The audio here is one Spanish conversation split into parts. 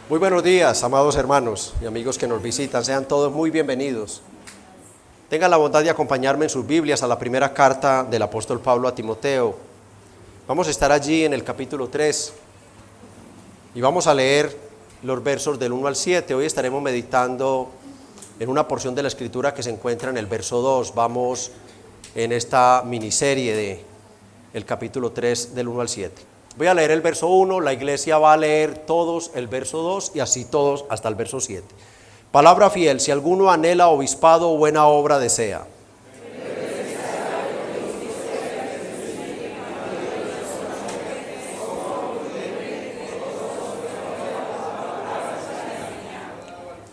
Muy buenos días, amados hermanos y amigos que nos visitan. Sean todos muy bienvenidos. Tengan la bondad de acompañarme en sus Biblias a la primera carta del apóstol Pablo a Timoteo. Vamos a estar allí en el capítulo 3 y vamos a leer los versos del 1 al 7. Hoy estaremos meditando en una porción de la Escritura que se encuentra en el verso 2. Vamos en esta miniserie del capítulo 3 del 1 al 7. Voy a leer el verso 1, la iglesia va a leer todos el verso 2 y así todos hasta el verso 7. Palabra fiel: si alguno anhela obispado o buena obra desea.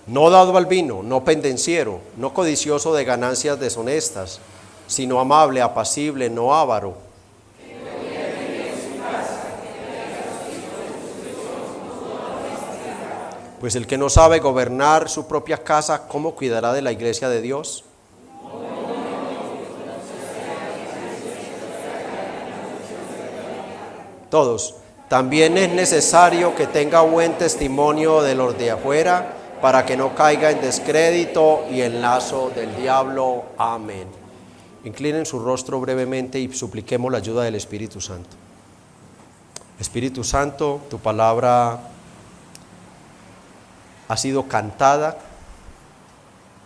No dado al vino, no pendenciero, no codicioso de ganancias deshonestas, sino amable, apacible, no avaro. Pues el que no sabe gobernar su propia casa, ¿cómo cuidará de la iglesia de Dios? Todos. También es necesario que tenga buen testimonio de los de afuera, para que no caiga en descrédito y en lazo del diablo. Amén. Inclinen su rostro brevemente y supliquemos la ayuda del Espíritu Santo. Espíritu Santo, tu palabra ha sido cantada,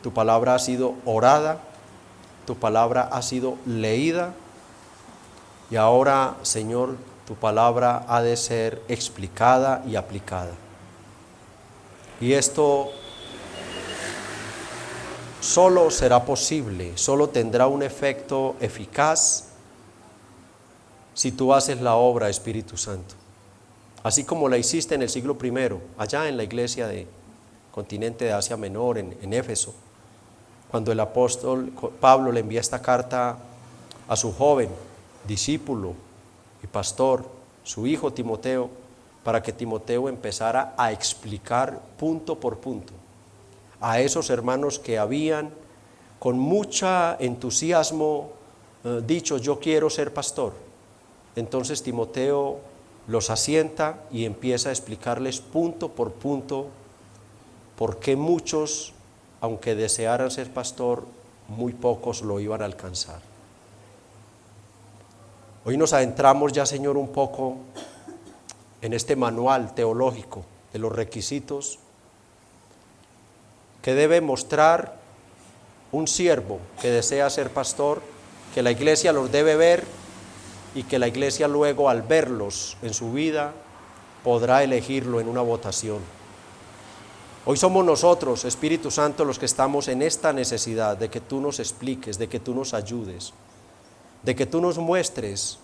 tu palabra ha sido orada, tu palabra ha sido leída y ahora, Señor, tu palabra ha de ser explicada y aplicada. Y esto solo será posible, solo tendrá un efecto eficaz si tú haces la obra, Espíritu Santo. Así como la hiciste en el siglo I, allá en la iglesia de continente de Asia Menor, en Éfeso, cuando el apóstol Pablo le envía esta carta a su joven discípulo y pastor, su hijo Timoteo, para que Timoteo empezara a explicar punto por punto a esos hermanos que habían con mucho entusiasmo dicho: yo quiero ser pastor. Entonces Timoteo los asienta y empieza a explicarles punto por punto por qué muchos, aunque desearan ser pastor, muy pocos lo iban a alcanzar. Hoy nos adentramos ya, Señor, un poco en este manual teológico de los requisitos que debe mostrar un siervo que desea ser pastor, que la iglesia los debe ver y que la iglesia luego, al verlos en su vida, podrá elegirlo en una votación. Hoy somos nosotros, Espíritu Santo, los que estamos en esta necesidad de que tú nos expliques, de que tú nos ayudes, de que tú nos muestres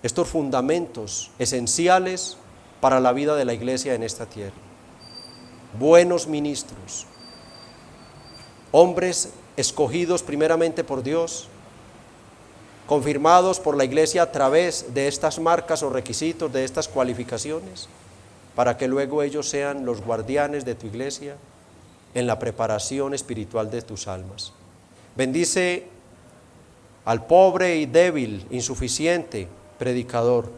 estos fundamentos esenciales para la vida de la iglesia en esta tierra. Buenos ministros, hombres escogidos primeramente por Dios, confirmados por la iglesia a través de estas marcas o requisitos, de estas cualificaciones, para que luego ellos sean los guardianes de tu iglesia en la preparación espiritual de tus almas. Bendice al pobre y débil, insuficiente predicador,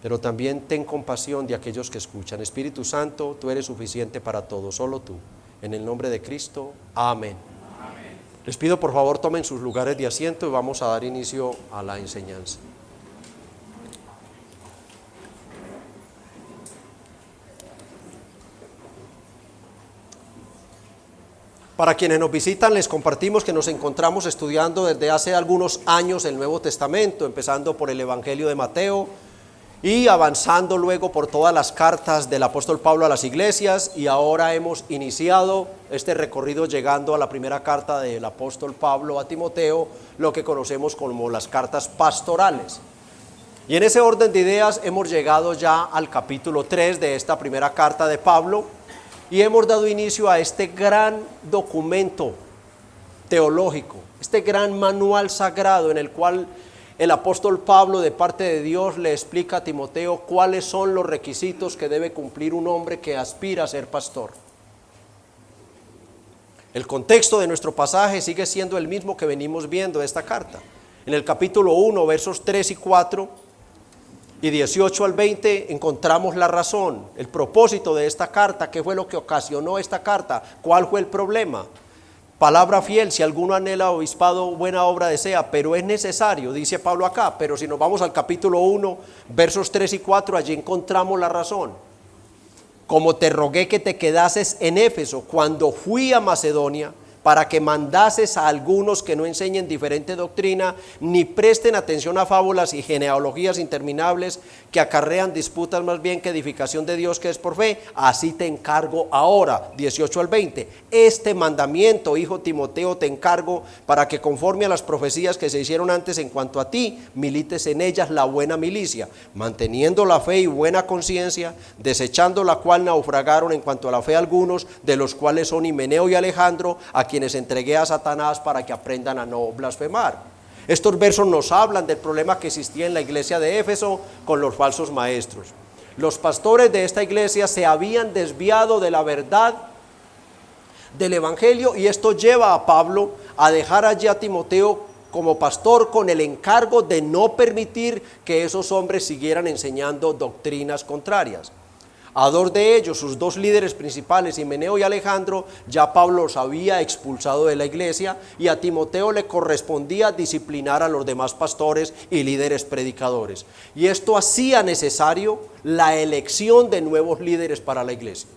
pero también ten compasión de aquellos que escuchan. Espíritu Santo, tú eres suficiente para todo, solo tú. En el nombre de Cristo, amén. Amén. Les pido por favor tomen sus lugares de asiento y vamos a dar inicio a la enseñanza. Para quienes nos visitan, les compartimos que nos encontramos estudiando desde hace algunos años el Nuevo Testamento, empezando por el Evangelio de Mateo y avanzando luego por todas las cartas del apóstol Pablo a las iglesias, y ahora hemos iniciado este recorrido llegando a la primera carta del apóstol Pablo a Timoteo, lo que conocemos como las cartas pastorales. Y en ese orden de ideas hemos llegado ya al capítulo 3 de esta primera carta de Pablo, y hemos dado inicio a este gran documento teológico, este gran manual sagrado en el cual el apóstol Pablo, de parte de Dios, le explica a Timoteo cuáles son los requisitos que debe cumplir un hombre que aspira a ser pastor. El contexto de nuestro pasaje sigue siendo el mismo que venimos viendo de esta carta. En el capítulo 1, versos 3 y 4, Y 18 al 20 encontramos la razón, el propósito de esta carta, qué fue lo que ocasionó esta carta, cuál fue el problema. Palabra fiel, si alguno anhela obispado, buena obra desea, pero es necesario, dice Pablo acá. Pero si nos vamos al capítulo 1, versos 3 y 4, allí encontramos la razón. Como te rogué que te quedases en Éfeso cuando fui a Macedonia, para que mandases a algunos que no enseñen diferente doctrina, ni presten atención a fábulas y genealogías interminables que acarrean disputas más bien que edificación de Dios que es por fe. Así te encargo ahora, 18 al 20. Este mandamiento, hijo Timoteo, te encargo para que conforme a las profecías que se hicieron antes en cuanto a ti, milites en ellas la buena milicia, manteniendo la fe y buena conciencia, desechando la cual naufragaron en cuanto a la fe algunos, de los cuales son Himeneo y Alejandro, a quienes entregué a Satanás para que aprendan a no blasfemar. Estos versos nos hablan del problema que existía en la iglesia de Éfeso con los falsos maestros. Los pastores de esta iglesia se habían desviado de la verdad del evangelio, y esto lleva a Pablo a dejar allí a Timoteo como pastor con el encargo de no permitir que esos hombres siguieran enseñando doctrinas contrarias. A dos de ellos, sus dos líderes principales, Himeneo y Alejandro, ya Pablo los había expulsado de la iglesia, y a Timoteo le correspondía disciplinar a los demás pastores y líderes predicadores. Y esto hacía necesario la elección de nuevos líderes para la iglesia.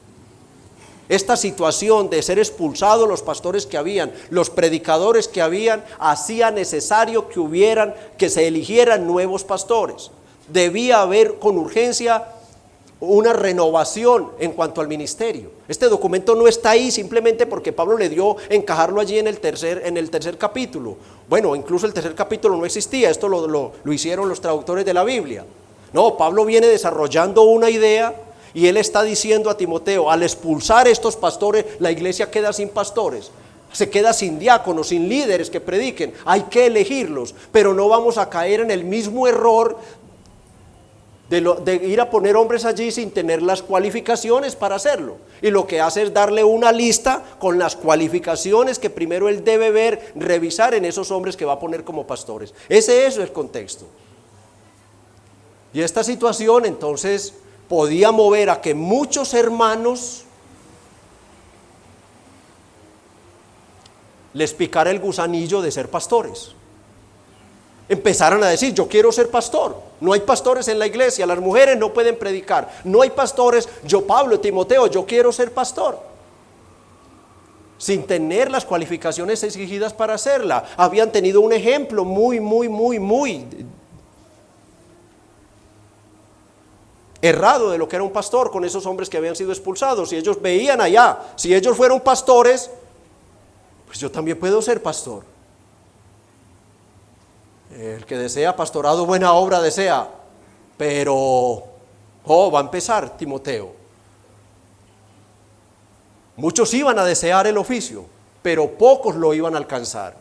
Esta situación de ser expulsados los pastores que habían, los predicadores que habían, hacía necesario que se eligieran nuevos pastores. Debía haber con urgencia una renovación en cuanto al ministerio. Este documento no está ahí simplemente porque Pablo le dio encajarlo allí en el tercer capítulo. Bueno, incluso el tercer capítulo no existía, esto lo hicieron los traductores de la Biblia. No, Pablo viene desarrollando una idea, y él está diciendo a Timoteo, al expulsar estos pastores, la iglesia queda sin pastores, se queda sin diáconos, sin líderes que prediquen. Hay que elegirlos, pero no vamos a caer en el mismo error de ir a poner hombres allí sin tener las cualificaciones para hacerlo. Y lo que hace es darle una lista con las cualificaciones que primero él debe ver, revisar en esos hombres que va a poner como pastores. Ese es el contexto. Y esta situación entonces podía mover a que muchos hermanos les picara el gusanillo de ser pastores. Empezaron a decir, yo quiero ser pastor. No hay pastores en la iglesia, las mujeres no pueden predicar, no hay pastores. Yo, Pablo, Timoteo, yo quiero ser pastor, sin tener las cualificaciones exigidas para hacerla. Habían tenido un ejemplo muy errado de lo que era un pastor con esos hombres que habían sido expulsados, y ellos veían allá, si ellos fueron pastores, pues yo también puedo ser pastor. El que desea pastorado, buena obra desea, pero va a empezar Timoteo. Muchos iban a desear el oficio, pero pocos lo iban a alcanzar.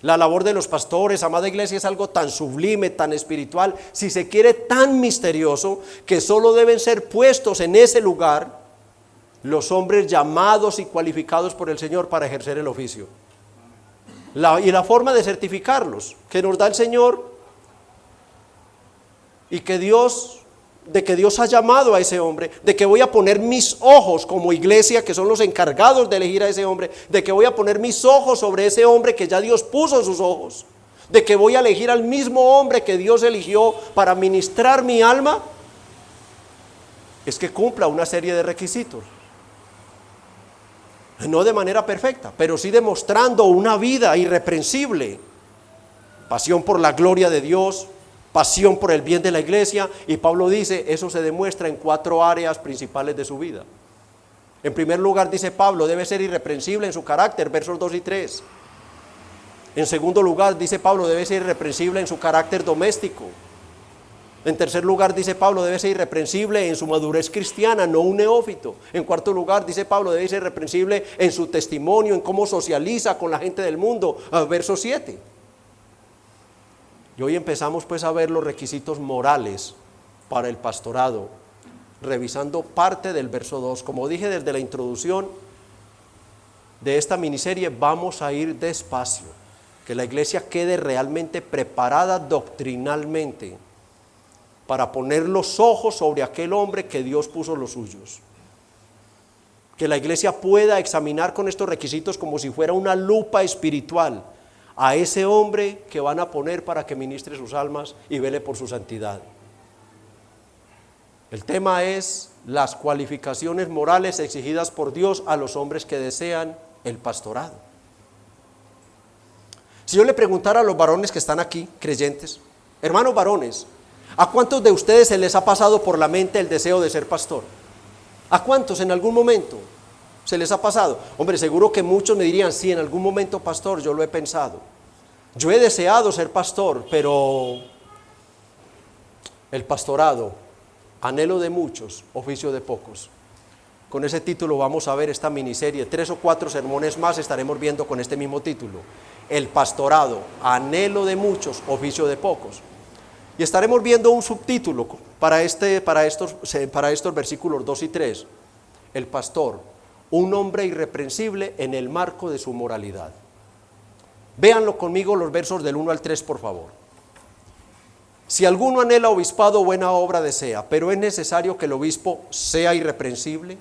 La labor de los pastores, amada iglesia, es algo tan sublime, tan espiritual, si se quiere tan misterioso, que solo deben ser puestos en ese lugar los hombres llamados y cualificados por el Señor para ejercer el oficio. Y la forma de certificarlos que nos da el Señor, y de que Dios ha llamado a ese hombre, de que voy a poner mis ojos como iglesia, que son los encargados de elegir a ese hombre, de que voy a poner mis ojos sobre ese hombre que ya Dios puso sus ojos, de que voy a elegir al mismo hombre que Dios eligió para ministrar mi alma, es que cumpla una serie de requisitos. No de manera perfecta, pero sí demostrando una vida irreprensible, pasión por la gloria de Dios, pasión por el bien de la iglesia. Y Pablo dice, eso se demuestra en 4 áreas principales de su vida. En primer lugar, dice Pablo, debe ser irreprensible en su carácter, versos 2 y 3. En segundo lugar, dice Pablo, debe ser irreprensible en su carácter doméstico. En tercer lugar, dice Pablo, debe ser irreprensible en su madurez cristiana, no un neófito. En cuarto lugar, dice Pablo, debe ser irreprensible en su testimonio, en cómo socializa con la gente del mundo. Verso 7. Y hoy empezamos pues a ver los requisitos morales para el pastorado, revisando parte del verso 2. Como dije desde la introducción de esta miniserie, vamos a ir despacio, que la iglesia quede realmente preparada doctrinalmente para poner los ojos sobre aquel hombre que Dios puso los suyos. Que la iglesia pueda examinar con estos requisitos como si fuera una lupa espiritual a ese hombre que van a poner para que ministre sus almas y vele por su santidad. El tema es las cualificaciones morales exigidas por Dios a los hombres que desean el pastorado. Si yo le preguntara a los varones que están aquí, creyentes, hermanos varones, ¿a cuántos de ustedes se les ha pasado por la mente el deseo de ser pastor? ¿A cuántos en algún momento se les ha pasado? Hombre, seguro que muchos me dirían, sí, en algún momento, pastor, yo lo he pensado. Yo he deseado ser pastor, pero el pastorado, anhelo de muchos, oficio de pocos. Con ese título vamos a ver esta miniserie, 3 o 4 sermones más estaremos viendo con este mismo título. El pastorado, anhelo de muchos, oficio de pocos. Y estaremos viendo un subtítulo para estos versículos 2 y 3. El pastor, un hombre irreprensible en el marco de su moralidad. Véanlo conmigo los versos del 1 al 3, por favor. Si alguno anhela obispado, buena obra desea, pero es necesario que el obispo sea irreprensible,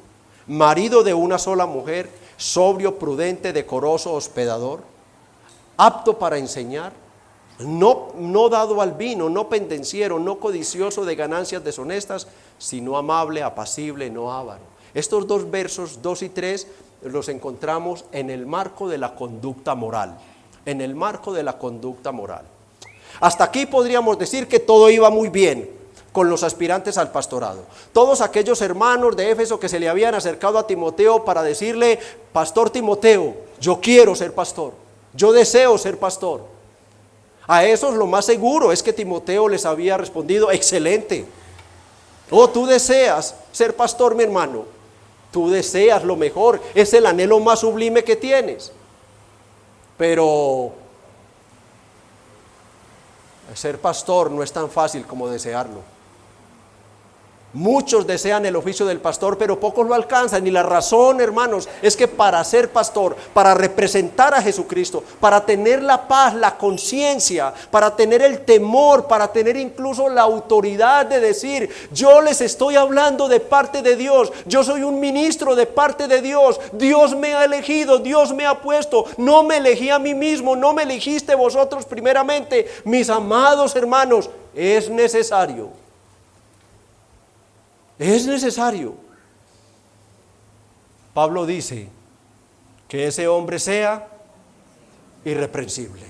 marido de una sola mujer, sobrio, prudente, decoroso, hospedador, apto para enseñar, no dado al vino, no pendenciero, no codicioso de ganancias deshonestas, sino amable, apacible, no avaro. Estos dos versos, 2 y 3, los encontramos en el marco de la conducta moral. En el marco de la conducta moral. Hasta aquí podríamos decir que todo iba muy bien con los aspirantes al pastorado. Todos aquellos hermanos de Éfeso que se le habían acercado a Timoteo para decirle, pastor Timoteo, yo quiero ser pastor, yo deseo ser pastor. A esos lo más seguro es que Timoteo les había respondido, excelente. Oh, tú deseas ser pastor, mi hermano. Tú deseas lo mejor, es el anhelo más sublime que tienes. Pero ser pastor no es tan fácil como desearlo. Muchos desean el oficio del pastor, pero pocos lo alcanzan. Y la razón, hermanos, es que para ser pastor, para representar a Jesucristo, para tener la paz, la conciencia, para tener el temor, para tener incluso la autoridad de decir, yo les estoy hablando de parte de Dios, yo soy un ministro de parte de Dios, Dios me ha elegido, Dios me ha puesto, no me elegí a mí mismo, no me elegiste vosotros primeramente. Mis amados hermanos, es necesario. Es necesario. Pablo dice que ese hombre sea irreprensible.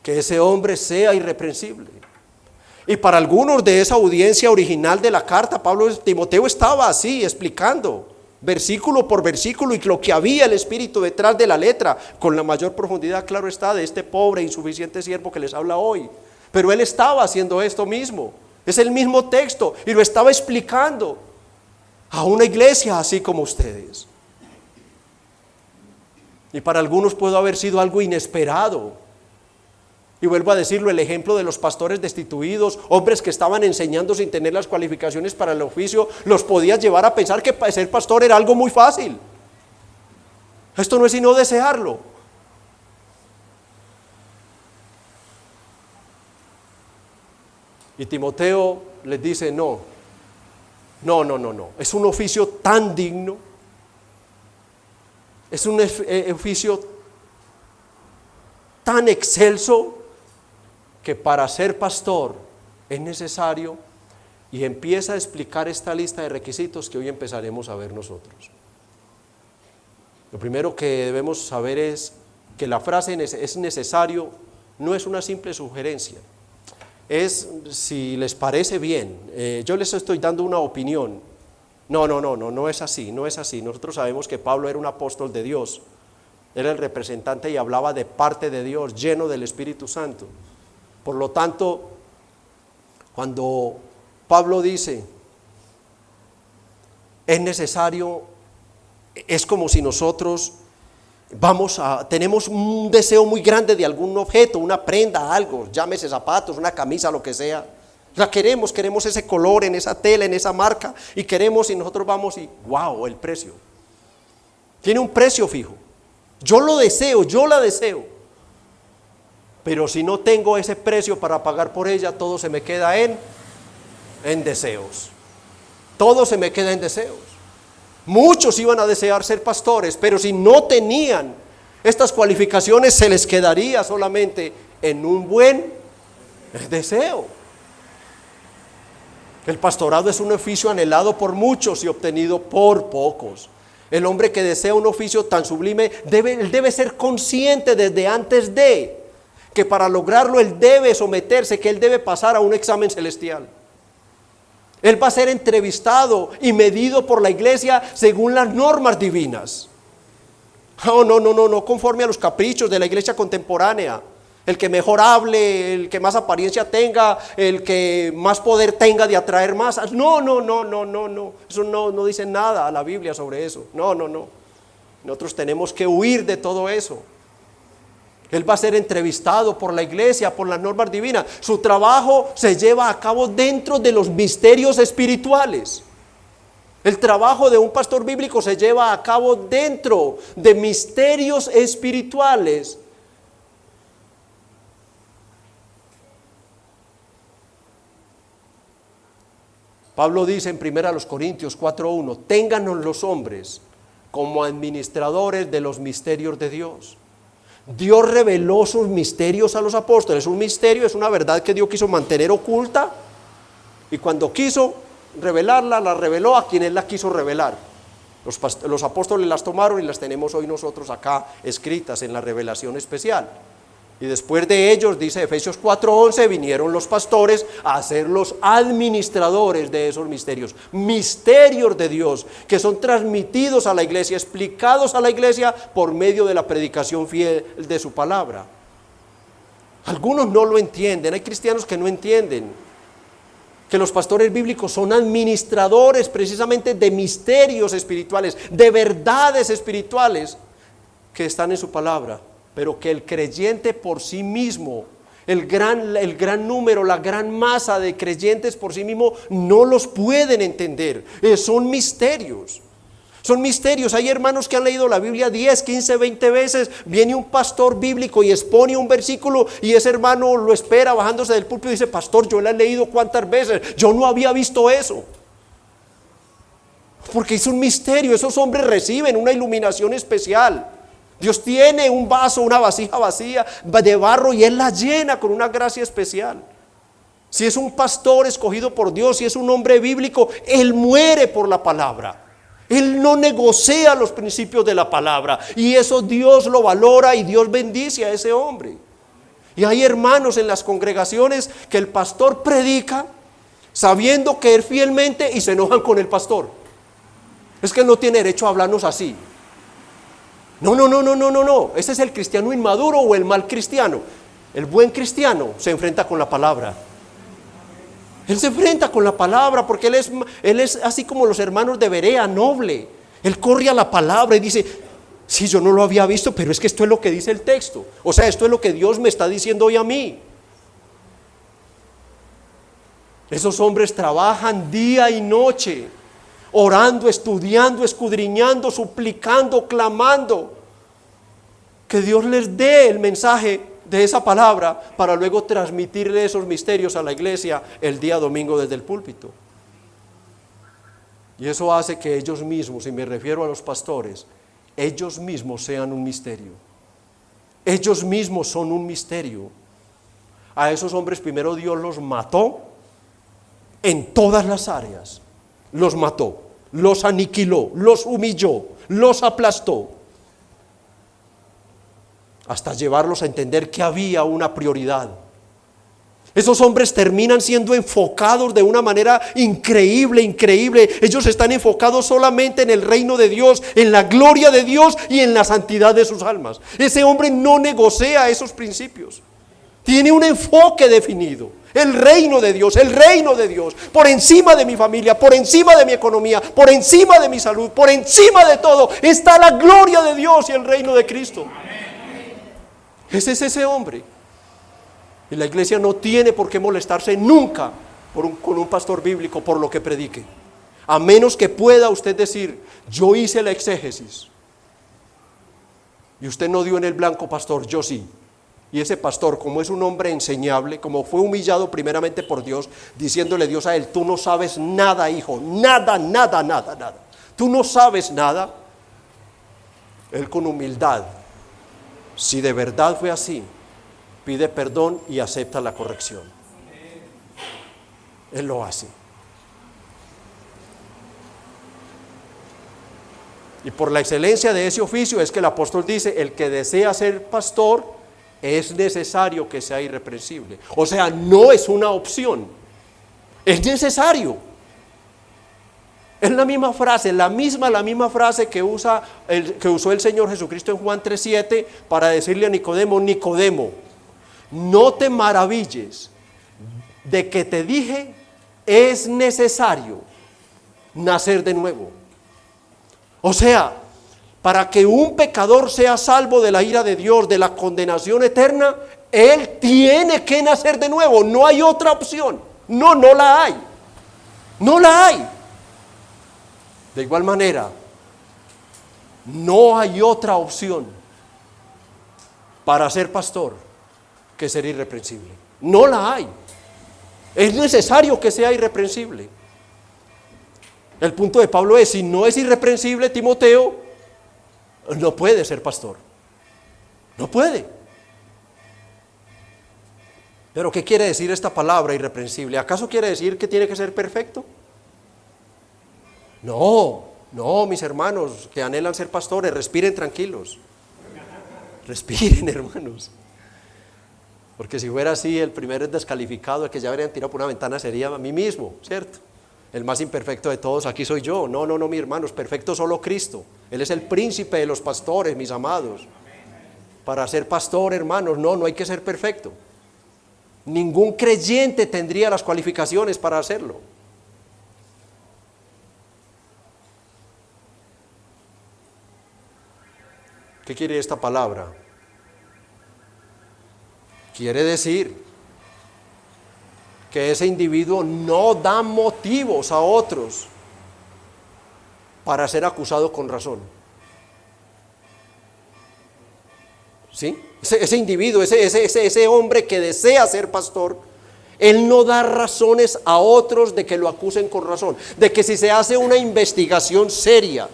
Que ese hombre sea irreprensible. Y para algunos de esa audiencia original de la carta, Timoteo estaba así explicando, versículo por versículo, y lo que había el Espíritu detrás de la letra, con la mayor profundidad, claro está, de este pobre e insuficiente siervo que les habla hoy. Pero él estaba haciendo esto mismo. Es el mismo texto y lo estaba explicando a una iglesia así como ustedes. Y para algunos pudo haber sido algo inesperado. Y vuelvo a decirlo, el ejemplo de los pastores destituidos, hombres que estaban enseñando sin tener las cualificaciones para el oficio, los podía llevar a pensar que ser pastor era algo muy fácil. Esto no es sino desearlo. Y Timoteo les dice, no, es un oficio tan digno, es un oficio tan excelso, que para ser pastor es necesario, y empieza a explicar esta lista de requisitos que hoy empezaremos a ver nosotros. Lo primero que debemos saber es que la frase es necesario no es una simple sugerencia. Es, si les parece bien, yo les estoy dando una opinión. No es así, no es así. Nosotros sabemos que Pablo era un apóstol de Dios, era el representante y hablaba de parte de Dios, lleno del Espíritu Santo. Por lo tanto, cuando Pablo dice, es necesario, es como si nosotros tenemos un deseo muy grande de algún objeto, una prenda, algo, llámese zapatos, una camisa, lo que sea. La queremos ese color, en esa tela, en esa marca, y queremos, y nosotros vamos y wow, el precio. Tiene un precio fijo. Yo lo deseo, yo la deseo. Pero si no tengo ese precio para pagar por ella, todo se me queda en En deseos. Todo se me queda en deseos. Muchos iban a desear ser pastores, pero si no tenían estas cualificaciones, se les quedaría solamente en un buen deseo. El pastorado es un oficio anhelado por muchos y obtenido por pocos. El hombre que desea un oficio tan sublime debe ser consciente desde antes de que para lograrlo él debe someterse, que él debe pasar a un examen celestial. Él va a ser entrevistado y medido por la iglesia según las normas divinas. No conforme a los caprichos de la iglesia contemporánea. El que mejor hable, el que más apariencia tenga, el que más poder tenga de atraer masas. No. Eso no dice nada a la Biblia sobre eso. No. Nosotros tenemos que huir de todo eso. Él va a ser entrevistado por la iglesia, por las normas divinas. Su trabajo se lleva a cabo dentro de los misterios espirituales. El trabajo de un pastor bíblico se lleva a cabo dentro de misterios espirituales. Pablo dice en 1 Corintios 4:1, ténganos los hombres como administradores de los misterios de Dios. Dios reveló sus misterios a los apóstoles. Un misterio es una verdad que Dios quiso mantener oculta, y cuando quiso revelarla, la reveló a quien Él la quiso revelar. Los apóstoles las tomaron y las tenemos hoy nosotros acá escritas en la revelación especial. Y después de ellos, dice Efesios 4:11, vinieron los pastores a ser los administradores de esos misterios. Misterios de Dios que son transmitidos a la iglesia, explicados a la iglesia por medio de la predicación fiel de su palabra. Algunos no lo entienden, hay cristianos que no entienden que los pastores bíblicos son administradores precisamente de misterios espirituales, de verdades espirituales que están en su palabra. Pero que el creyente por sí mismo, el gran número, la gran masa de creyentes por sí mismo no los pueden entender. Son misterios. Son misterios. Hay hermanos que han leído la Biblia 10, 15, 20 veces. Viene un pastor bíblico y expone un versículo y ese hermano lo espera bajándose del púlpito y dice: pastor, yo lo he leído cuántas veces, yo no había visto eso. Porque es un misterio. Esos hombres reciben una iluminación especial. Dios tiene un vaso, una vasija vacía de barro y Él la llena con una gracia especial. Si es un pastor escogido por Dios, si es un hombre bíblico, Él muere por la palabra. Él no negocia los principios de la palabra, y eso Dios lo valora y Dios bendice a ese hombre. Y hay hermanos en las congregaciones que el pastor predica sabiendo que él fielmente, y se enojan con el pastor. Es que él no tiene derecho a hablarnos así. No. Ese es el cristiano inmaduro o el mal cristiano. El buen cristiano se enfrenta con la palabra. Él se enfrenta con la palabra porque él es así como los hermanos de Berea, noble. Él corre a la palabra y dice: sí, yo no lo había visto, pero es que esto es lo que dice el texto. O sea, esto es lo que Dios me está diciendo hoy a mí. Esos hombres trabajan día y noche, orando, estudiando, escudriñando, suplicando, clamando, que Dios les dé el mensaje de esa palabra para luego transmitirle esos misterios a la iglesia el día domingo desde el púlpito. Y eso hace que ellos mismos, y me refiero a los pastores, ellos mismos sean un misterio. Ellos mismos son un misterio. A esos hombres primero Dios los mató en todas las áreas. Los mató, los aniquiló, los humilló, los aplastó, hasta llevarlos a entender que había una prioridad. Esos hombres terminan siendo enfocados de una manera increíble. Ellos están enfocados solamente en el reino de Dios, en la gloria de Dios y en la santidad de sus almas. Ese hombre no negocia esos principios. Tiene un enfoque definido. El reino de Dios, por encima de mi familia, por encima de mi economía, por encima de mi salud, por encima de todo, está la gloria de Dios y el reino de Cristo. Ese es ese hombre. Y la iglesia no tiene por qué molestarse nunca con un pastor bíblico por lo que predique. A menos que pueda usted decir: yo hice la exégesis. Y usted no dio en el blanco, pastor, yo sí. Y ese pastor, como es un hombre enseñable, como fue humillado primeramente por Dios, diciéndole Dios a él: tú no sabes nada, hijo, nada, nada, nada, nada. Tú no sabes nada. Él con humildad, si de verdad fue así, pide perdón y acepta la corrección. Él lo hace. Y por la excelencia de ese oficio es que el apóstol dice: el que desea ser pastor, es necesario que sea irreprensible. O sea, no es una opción, es necesario. Es la misma frase, la misma frase que usó el Señor Jesucristo en Juan 3:7 para decirle a Nicodemo: Nicodemo, no te maravilles de que te dije, es necesario nacer de nuevo. O sea, para que un pecador sea salvo de la ira de Dios, de la condenación eterna, él tiene que nacer de nuevo. No hay otra opción. No la hay. No la hay. De igual manera, no hay otra opción para ser pastor que ser irreprensible. No la hay. Es necesario que sea irreprensible. El punto de Pablo es: si no es irreprensible, Timoteo, no puede ser pastor. No puede. Pero ¿qué quiere decir esta palabra irreprensible? ¿Acaso quiere decir que tiene que ser perfecto? No, mis hermanos que anhelan ser pastores, respiren tranquilos. Respiren, hermanos. Porque si fuera así, el primer descalificado, el que ya habrían tirado por una ventana, sería a mí mismo, ¿cierto? El más imperfecto de todos aquí soy yo. No, mis hermanos, perfecto solo Cristo. Él es el príncipe de los pastores, mis amados. Para ser pastor, hermanos, no hay que ser perfecto. Ningún creyente tendría las cualificaciones para hacerlo. ¿Qué quiere esta palabra? Quiere decir que ese individuo no da motivos a otros para ser acusado con razón. ¿Sí? Ese individuo, ese hombre que desea ser pastor, él no da razones a otros de que lo acusen con razón. De que si se hace una investigación seria,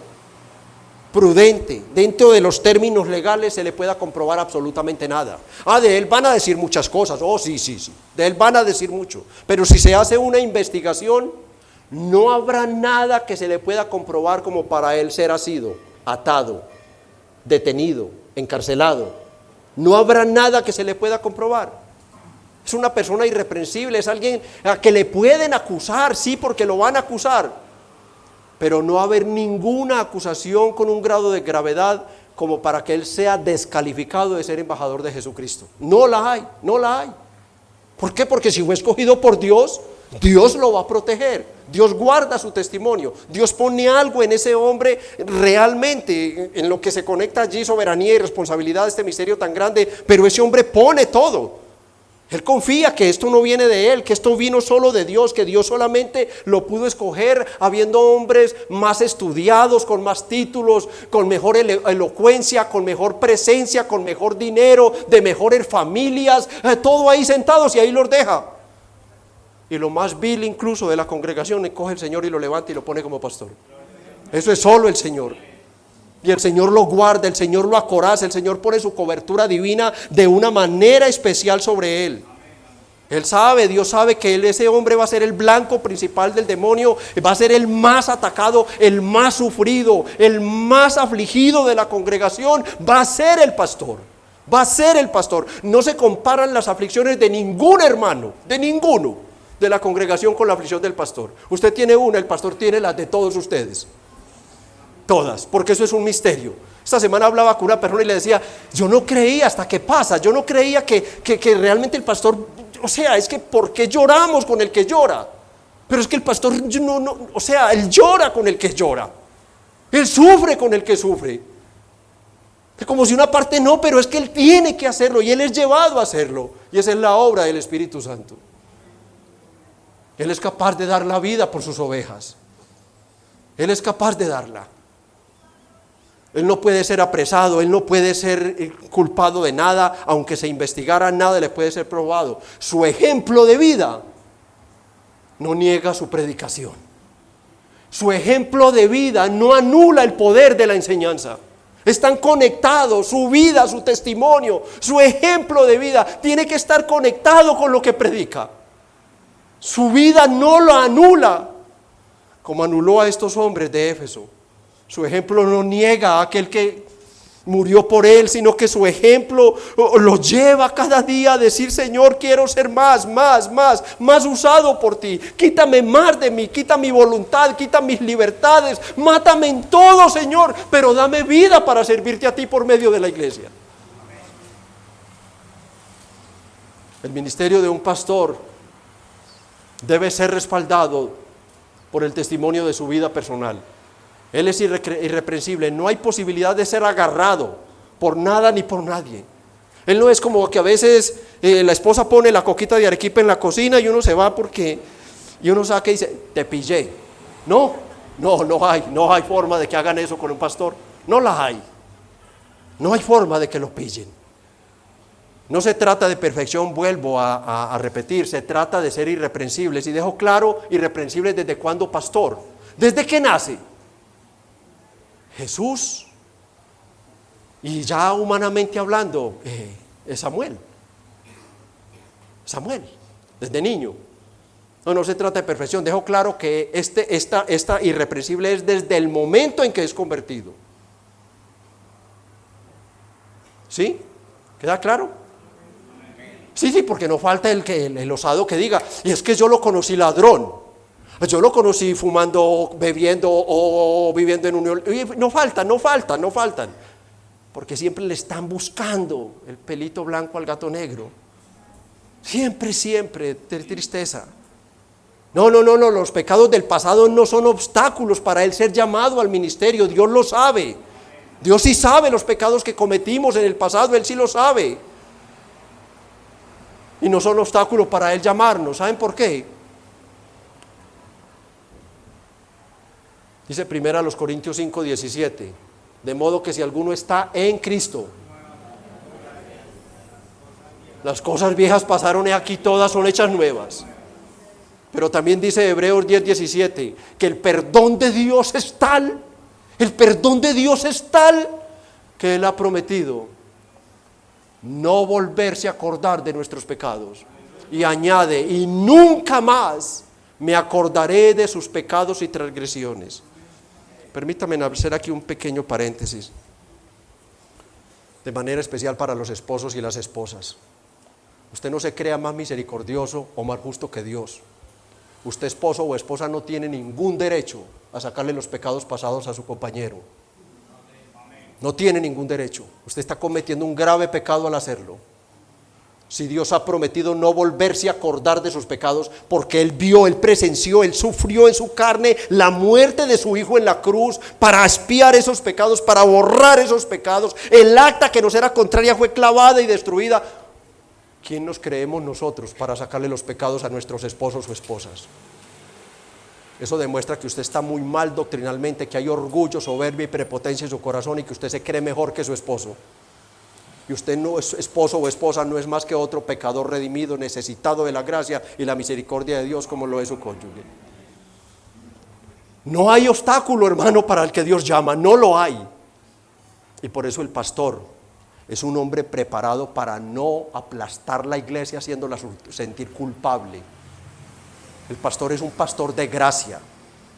prudente, dentro de los términos legales, se le pueda comprobar absolutamente nada. De él van a decir muchas cosas. Sí, de él van a decir mucho. Pero si se hace una investigación, no habrá nada que se le pueda comprobar como para él ser asido, atado, detenido, encarcelado. No habrá nada que se le pueda comprobar. Es una persona irreprensible, es alguien a que le pueden acusar, sí, porque lo van a acusar. Pero no va a haber ninguna acusación con un grado de gravedad como para que él sea descalificado de ser embajador de Jesucristo. No la hay. ¿Por qué? Porque si fue escogido por Dios, Dios lo va a proteger. Dios guarda su testimonio. Dios pone algo en ese hombre realmente, en lo que se conecta allí, soberanía y responsabilidad de este misterio tan grande. Pero ese hombre pone todo. Él confía que esto no viene de él, que esto vino solo de Dios, que Dios solamente lo pudo escoger habiendo hombres más estudiados, con más títulos, con mejor elocuencia, con mejor presencia, con mejor dinero, de mejores familias, todo ahí sentados, y ahí los deja. Y lo más vil incluso de la congregación, coge el Señor y lo levanta y lo pone como pastor. Eso es solo el Señor. Y el Señor lo guarda, el Señor lo acoraza, el Señor pone su cobertura divina de una manera especial sobre él. Él sabe, Dios sabe que ese hombre va a ser el blanco principal del demonio, va a ser el más atacado, el más sufrido, el más afligido de la congregación, va a ser el pastor. Va a ser el pastor. No se comparan las aflicciones de ningún hermano, de ninguno de la congregación con la aflicción del pastor. Usted tiene una, el pastor tiene las de todos ustedes. Todas, porque eso es un misterio. Esta semana hablaba con una persona y le decía: yo no creía hasta que pasa, yo no creía que realmente el pastor, o sea, es que ¿por qué lloramos con el que llora? Pero es que el pastor, o sea, él llora con el que llora, él sufre con el que sufre. Es como si una parte no, pero es que él tiene que hacerlo y él es llevado a hacerlo. Y esa es la obra del Espíritu Santo. Él es capaz de dar la vida por sus ovejas. Él es capaz de darla. Él no puede ser apresado, él no puede ser culpado de nada, aunque se investigara nada le puede ser probado. Su ejemplo de vida no niega su predicación. Su ejemplo de vida no anula el poder de la enseñanza. Están conectados, su vida, su testimonio, su ejemplo de vida tiene que estar conectado con lo que predica. Su vida no lo anula, como anuló a estos hombres de Éfeso. Su ejemplo no niega a aquel que murió por él, sino que su ejemplo lo lleva cada día a decir: Señor, quiero ser más usado por ti. Quítame más de mí, quita mi voluntad, quita mis libertades, mátame en todo, Señor, pero dame vida para servirte a ti por medio de la iglesia. El ministerio de un pastor debe ser respaldado por el testimonio de su vida personal. Él es irreprensible, no hay posibilidad de ser agarrado por nada ni por nadie. Él no es como que a veces la esposa pone la coquita de arequipa en la cocina y uno se va y uno saca y dice: te pillé. No hay forma de que hagan eso con un pastor. No hay forma de que lo pillen. No se trata de perfección, vuelvo a repetir, se trata de ser irreprensibles. Y dejo claro, irreprensibles desde cuándo, pastor. Desde que nace Jesús, y ya humanamente hablando, Samuel, desde niño. No se trata de perfección. Dejo claro que esta irreprensible es desde el momento en que es convertido. ¿Sí? ¿Queda claro? Sí, porque no falta el osado que diga: y es que yo lo conocí ladrón, yo lo conocí fumando, bebiendo o viviendo en unión. No faltan, porque siempre le están buscando el pelito blanco al gato negro. Siempre, de tristeza. No, los pecados del pasado no son obstáculos para él ser llamado al ministerio. Dios lo sabe. Dios sí sabe los pecados que cometimos en el pasado, Él sí lo sabe. Y no son obstáculos para él llamarnos. ¿Saben por qué? Dice 1 Corintios 5:17, de modo que si alguno está en Cristo, las cosas viejas pasaron y aquí todas son hechas nuevas. Pero también dice Hebreos 10:17, que el perdón de Dios es tal, que Él ha prometido no volverse a acordar de nuestros pecados. Y añade: y nunca más me acordaré de sus pecados y transgresiones. Permítame hacer aquí un pequeño paréntesis, de manera especial para los esposos y las esposas. Usted no se crea más misericordioso o más justo que Dios. Usted, esposo o esposa, no tiene ningún derecho a sacarle los pecados pasados a su compañero. No tiene ningún derecho. Usted está cometiendo un grave pecado al hacerlo. Si Dios ha prometido no volverse a acordar de sus pecados, porque Él vio, Él presenció, Él sufrió en su carne la muerte de su Hijo en la cruz para expiar esos pecados, para borrar esos pecados. El acta que nos era contraria fue clavada y destruida. ¿Quién nos creemos nosotros para sacarle los pecados a nuestros esposos o esposas? Eso demuestra que usted está muy mal doctrinalmente, que hay orgullo, soberbia y prepotencia en su corazón y que usted se cree mejor que su esposo. Y usted, no es esposo o esposa, no es más que otro pecador redimido, necesitado de la gracia y la misericordia de Dios, como lo es su cónyuge. No hay obstáculo, hermano, para el que Dios llama, no lo hay. Y por eso el pastor es un hombre preparado para no aplastar la iglesia haciéndola sentir culpable. El pastor es un pastor de gracia,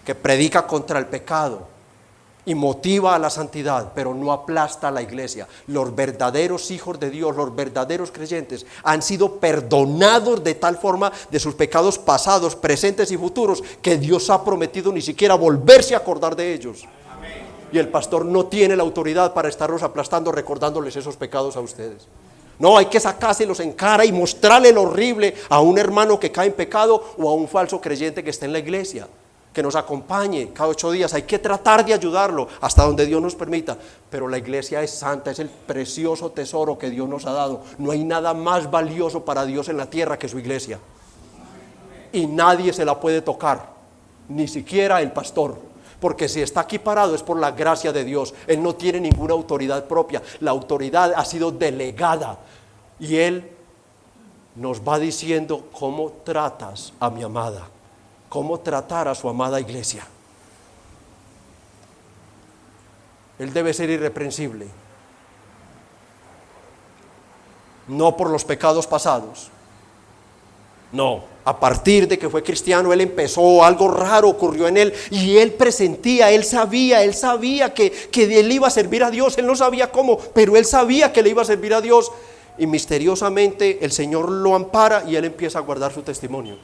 que predica contra el pecado y motiva a la santidad, pero no aplasta a la iglesia. Los verdaderos hijos de Dios, los verdaderos creyentes, han sido perdonados de tal forma de sus pecados pasados, presentes y futuros, que Dios ha prometido ni siquiera volverse a acordar de ellos. Amén. Y el pastor no tiene la autoridad para estarlos aplastando, recordándoles esos pecados a ustedes. No, hay que sacárselos en cara y mostrarle lo horrible a un hermano que cae en pecado o a un falso creyente que está en la iglesia, que nos acompañe cada 8 días. Hay que tratar de ayudarlo hasta donde Dios nos permita, pero la iglesia es santa, es el precioso tesoro que Dios nos ha dado. No hay nada más valioso para Dios en la tierra que su iglesia, y nadie se la puede tocar, ni siquiera el pastor. porque si está aquí parado es por la gracia de Dios. Él no tiene ninguna autoridad propia, la autoridad ha sido delegada, y Él nos va diciendo cómo tratas a mi amada, cómo tratar a su amada iglesia. Él debe ser irreprensible, no por los pecados pasados, no, a partir de que fue cristiano, él empezó, algo raro ocurrió en él, y él presentía, él sabía que él iba a servir a Dios. Él no sabía cómo, pero él sabía que le iba a servir a Dios, y misteriosamente el Señor lo ampara y él empieza a guardar su testimonio.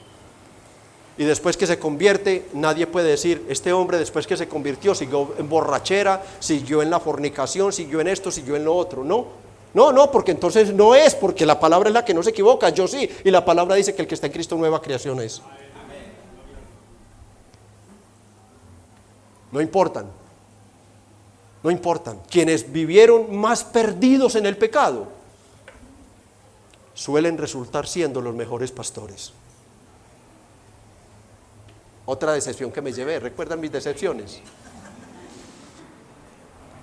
Y después que se convierte, nadie puede decir, este hombre después que se convirtió siguió en borrachera, siguió en la fornicación, siguió en esto, siguió en lo otro. No, porque entonces no es, porque la palabra es la que no se equivoca, yo sí, y la palabra dice que el que está en Cristo nueva creación es. No importan, quienes vivieron más perdidos en el pecado suelen resultar siendo los mejores pastores. Otra decepción que me llevé, ¿recuerdan mis decepciones?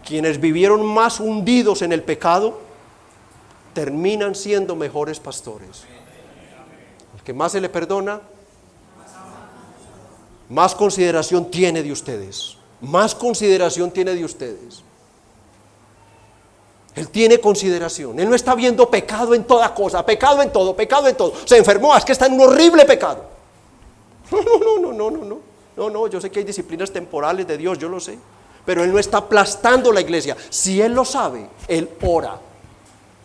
Quienes vivieron más hundidos en el pecado terminan siendo mejores pastores. El que más se le perdona, más consideración tiene de ustedes. Más consideración tiene de ustedes. Él tiene consideración. Él no está viendo pecado en toda cosa, pecado en todo. Se enfermó, es que está en un horrible pecado. No, yo sé que hay disciplinas temporales de Dios, yo lo sé, pero Él no está aplastando la iglesia. Si Él lo sabe, Él ora: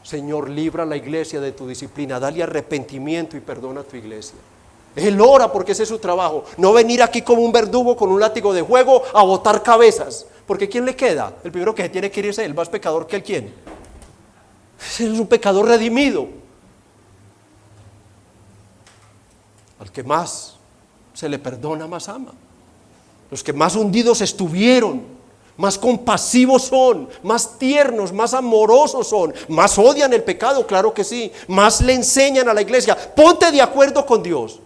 Señor, libra la iglesia de tu disciplina, dale arrepentimiento y perdona a tu iglesia. Él ora porque ese es su trabajo, no venir aquí como un verdugo con un látigo de fuego a botar cabezas, porque ¿quién le queda? El primero que se tiene que ir es él, más pecador que él. ¿Quién? Él es un pecador redimido. Al que más se le perdona, más ama. Los que más hundidos estuvieron, más compasivos son, más tiernos, más amorosos son, más odian el pecado, claro que sí, más le enseñan a la iglesia: ponte de acuerdo con Dios,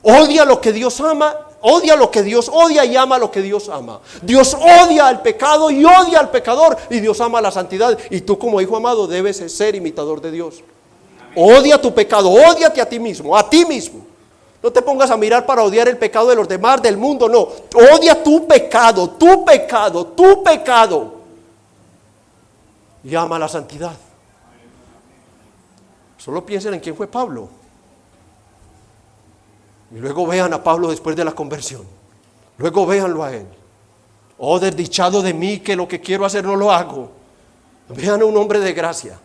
odia lo que Dios ama, odia lo que Dios odia y ama lo que Dios ama. Dios odia al pecado y odia al pecador, y Dios ama la santidad, y tú como hijo amado debes ser imitador de Dios. Odia tu pecado, ódiate a ti mismo, No te pongas a mirar para odiar el pecado de los demás, del mundo, no. Odia tu pecado. Y ama la santidad. Solo piensen en quién fue Pablo. Y luego vean a Pablo después de la conversión. Luego véanlo a él. Oh, desdichado de mí, que lo que quiero hacer no lo hago. Vean a un hombre de gracia.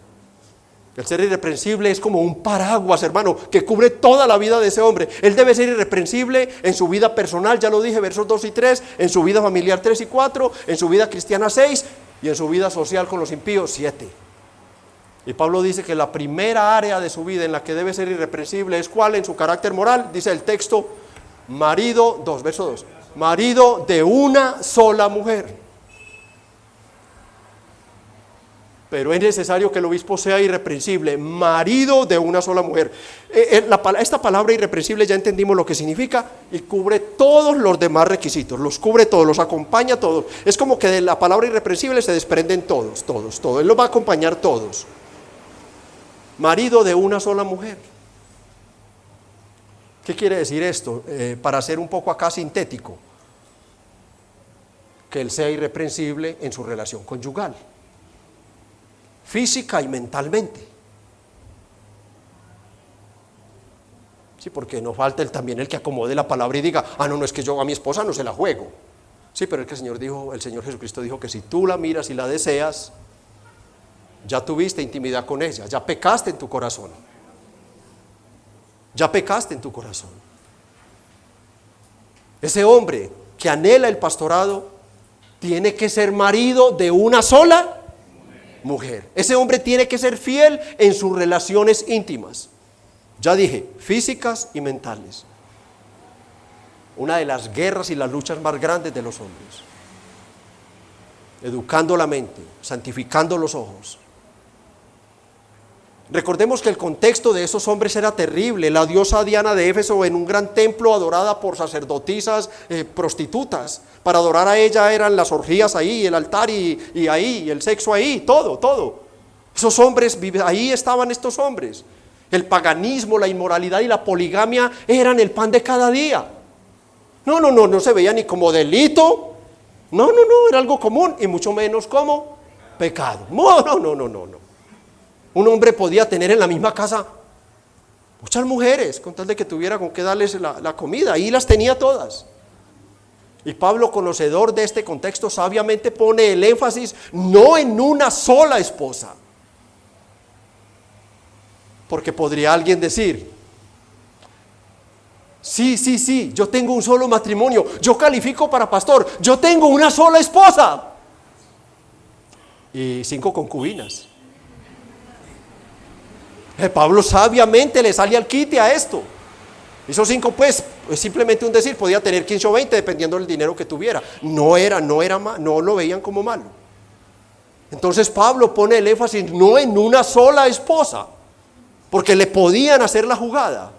El ser irreprensible es como un paraguas, hermano, que cubre toda la vida de ese hombre. Él debe ser irreprensible en su vida personal, ya lo dije, versos 2 y 3, en su vida familiar 3 y 4, en su vida cristiana 6 y en su vida social con los impíos 7. Y Pablo dice que la primera área de su vida en la que debe ser irreprensible es ¿cuál? En su carácter moral, dice el texto, verso 2, marido de una sola mujer. Pero es necesario que el obispo sea irreprensible, marido de una sola mujer. Esta palabra irreprensible ya entendimos lo que significa, y cubre todos los demás requisitos, los cubre todos, los acompaña todos. Es como que de la palabra irreprensible se desprenden todos. Él los va a acompañar todos. Marido de una sola mujer. ¿Qué quiere decir esto? Para ser un poco acá sintético, que él sea irreprensible en su relación conyugal, física y mentalmente. Sí, porque no falta también el que acomode la palabra y diga: no, es que yo a mi esposa no se la juego. Sí, pero el Señor Jesucristo dijo que si tú la miras y la deseas, ya tuviste intimidad con ella, ya pecaste en tu corazón. Ese hombre que anhela el pastorado tiene que ser marido de una sola mujer. Ese hombre tiene que ser fiel en sus relaciones íntimas. Ya dije, físicas y mentales. Una de las guerras y las luchas más grandes de los hombres. Educando la mente, santificando los ojos. Recordemos que el contexto de esos hombres era terrible. La diosa Diana de Éfeso, en un gran templo adorada por sacerdotisas prostitutas. Para adorar a ella eran las orgías ahí, el altar y ahí, y el sexo ahí, todo. Esos hombres, ahí estaban estos hombres. El paganismo, la inmoralidad y la poligamia eran el pan de cada día. No se veía ni como delito. No, era algo común y mucho menos como pecado. No. Un hombre podía tener en la misma casa muchas mujeres, con tal de que tuviera con qué darles la comida. Ahí las tenía todas. Y Pablo, conocedor de este contexto, sabiamente pone el énfasis no en una sola esposa. Porque podría alguien decir, sí, yo tengo un solo matrimonio, yo califico para pastor, yo tengo una sola esposa y 5 concubinas. Pablo sabiamente le sale al quite a esto. Esos 5 pues es simplemente un decir, podía tener 15 o 20 dependiendo del dinero que tuviera. No lo veían como malo. Entonces Pablo pone el énfasis no en una sola esposa, porque le podían hacer la jugada,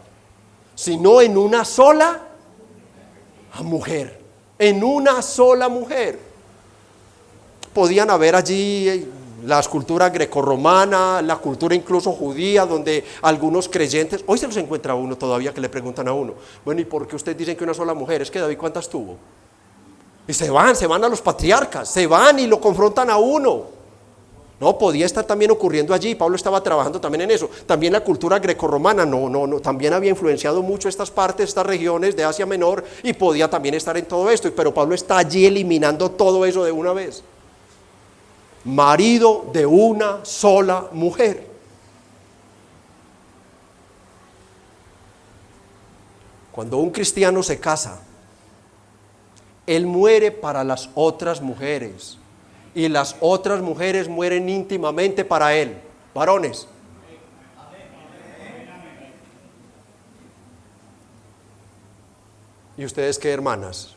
sino en una sola mujer. En una sola mujer. Podían haber allí las culturas grecorromana, la cultura incluso judía, donde algunos creyentes, hoy se los encuentra uno todavía que le preguntan a uno, bueno, ¿y por qué ustedes dicen que una sola mujer? Es que David, ¿cuántas tuvo? Y se van a los patriarcas, se van y lo confrontan a uno. No, podía estar también ocurriendo allí, Pablo estaba trabajando también en eso. También la cultura grecorromana, no, también había influenciado mucho estas partes, estas regiones de Asia Menor, y podía también estar en todo esto, pero Pablo está allí eliminando todo eso de una vez. Marido de una sola mujer. Cuando un cristiano se casa, él muere para las otras mujeres y las otras mujeres mueren íntimamente para él. Varones. ¿Y ustedes qué, hermanas?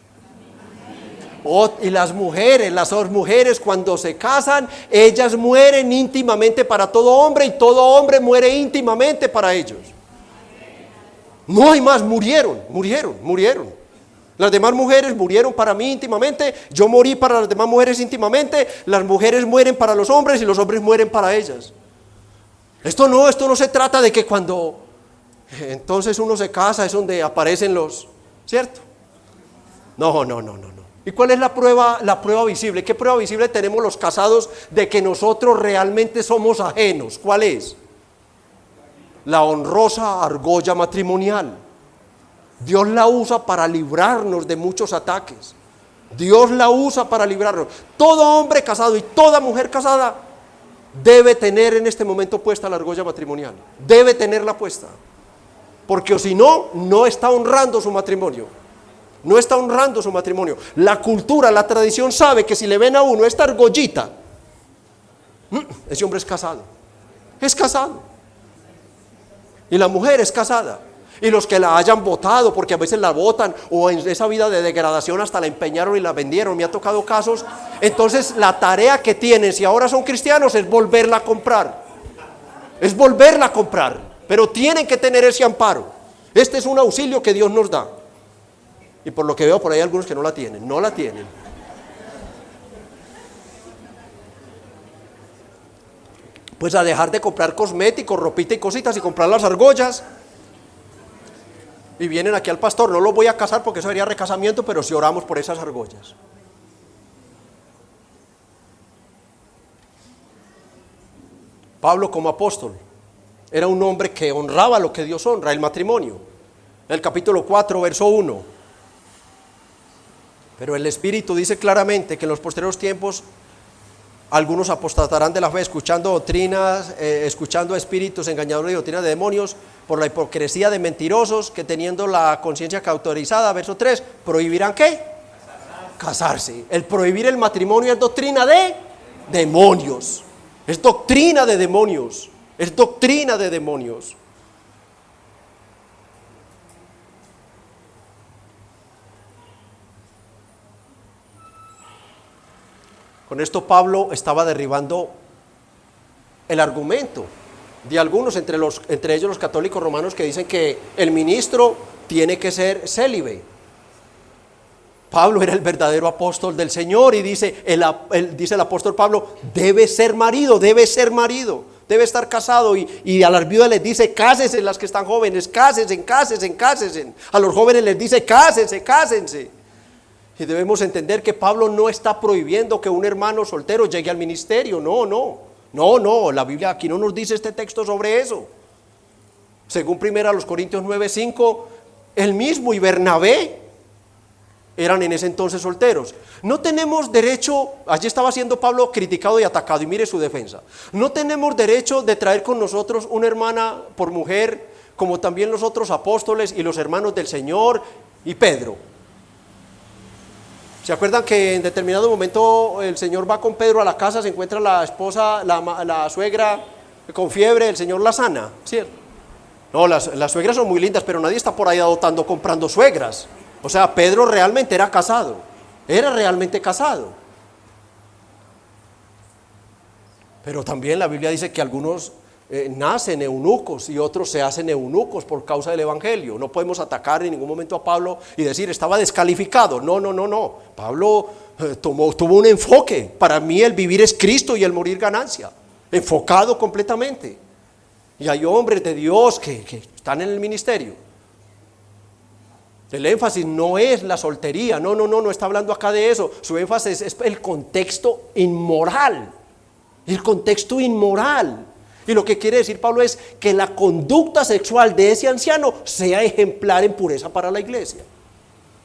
Y las mujeres cuando se casan, ellas mueren íntimamente para todo hombre y todo hombre muere íntimamente para ellos. No hay más, murieron. Las demás mujeres murieron para mí íntimamente, yo morí para las demás mujeres íntimamente, las mujeres mueren para los hombres y los hombres mueren para ellas. Esto no se trata de que cuando entonces uno se casa es donde aparecen los, ¿cierto? No. ¿Y cuál es la prueba visible? ¿Qué prueba visible tenemos los casados de que nosotros realmente somos ajenos? ¿Cuál es? La honrosa argolla matrimonial. Dios la usa para librarnos de muchos ataques. Dios la usa para librarnos. Todo hombre casado y toda mujer casada debe tener en este momento puesta la argolla matrimonial. Debe tenerla puesta. Porque o si no está honrando su matrimonio. No está honrando su matrimonio. La cultura, la tradición sabe que si le ven a uno esta argollita, ese hombre es casado. Es casado. Y la mujer es casada. Y los que la hayan votado, porque a veces la votan, o en esa vida de degradación hasta la empeñaron y la vendieron, me ha tocado casos. Entonces la tarea que tienen, si ahora son cristianos, es volverla a comprar. Es volverla a comprar. Pero tienen que tener ese amparo. Este es un auxilio que Dios nos da. Y por lo que veo por ahí hay algunos que no la tienen. Pues a dejar de comprar cosméticos, ropita y cositas y comprar las argollas. Y vienen aquí al pastor, no los voy a casar porque eso sería recasamiento, pero si oramos por esas argollas. Pablo como apóstol era un hombre que honraba lo que Dios honra, el matrimonio. En el capítulo 4, verso 1. Pero el Espíritu dice claramente que en los posteriores tiempos algunos apostatarán de la fe, escuchando doctrinas, escuchando espíritus engañadores y doctrinas de demonios, por la hipocresía de mentirosos que teniendo la conciencia cauterizada, verso 3, prohibirán ¿qué? Casarse. El prohibir el matrimonio es doctrina de demonios. Es doctrina de demonios. Es doctrina de demonios. Con esto Pablo estaba derribando el argumento de algunos, entre ellos los católicos romanos, que dicen que el ministro tiene que ser célibe. Pablo era el verdadero apóstol del Señor y dice el apóstol Pablo, debe ser marido, debe estar casado, y a las viudas les dice, cásense las que están jóvenes, cásense. A los jóvenes les dice, cásense. Y debemos entender que Pablo no está prohibiendo que un hermano soltero llegue al ministerio, no, la Biblia aquí no nos dice este texto sobre eso. Según 1 Corintios 9:5, él mismo y Bernabé eran en ese entonces solteros. No tenemos derecho, allí estaba siendo Pablo criticado y atacado, y mire su defensa. No tenemos derecho de traer con nosotros una hermana por mujer, como también los otros apóstoles y los hermanos del Señor y Pedro. ¿Se acuerdan que en determinado momento el Señor va con Pedro a la casa, se encuentra la esposa, la suegra con fiebre, el Señor la sana, ¿cierto? No, las suegras son muy lindas, pero nadie está por ahí adoptando, comprando suegras. O sea, Pedro realmente era realmente casado. Pero también la Biblia dice que algunos nacen eunucos y otros se hacen eunucos por causa del evangelio. No podemos atacar en ningún momento a Pablo y decir estaba descalificado. No. Pablo tuvo un enfoque. Para mí el vivir es Cristo y el morir ganancia. Enfocado completamente. Y hay hombres de Dios que están en el ministerio. El énfasis no es la soltería, no está hablando acá de eso. Su énfasis es el contexto inmoral. Y lo que quiere decir Pablo es que la conducta sexual de ese anciano sea ejemplar en pureza para la iglesia.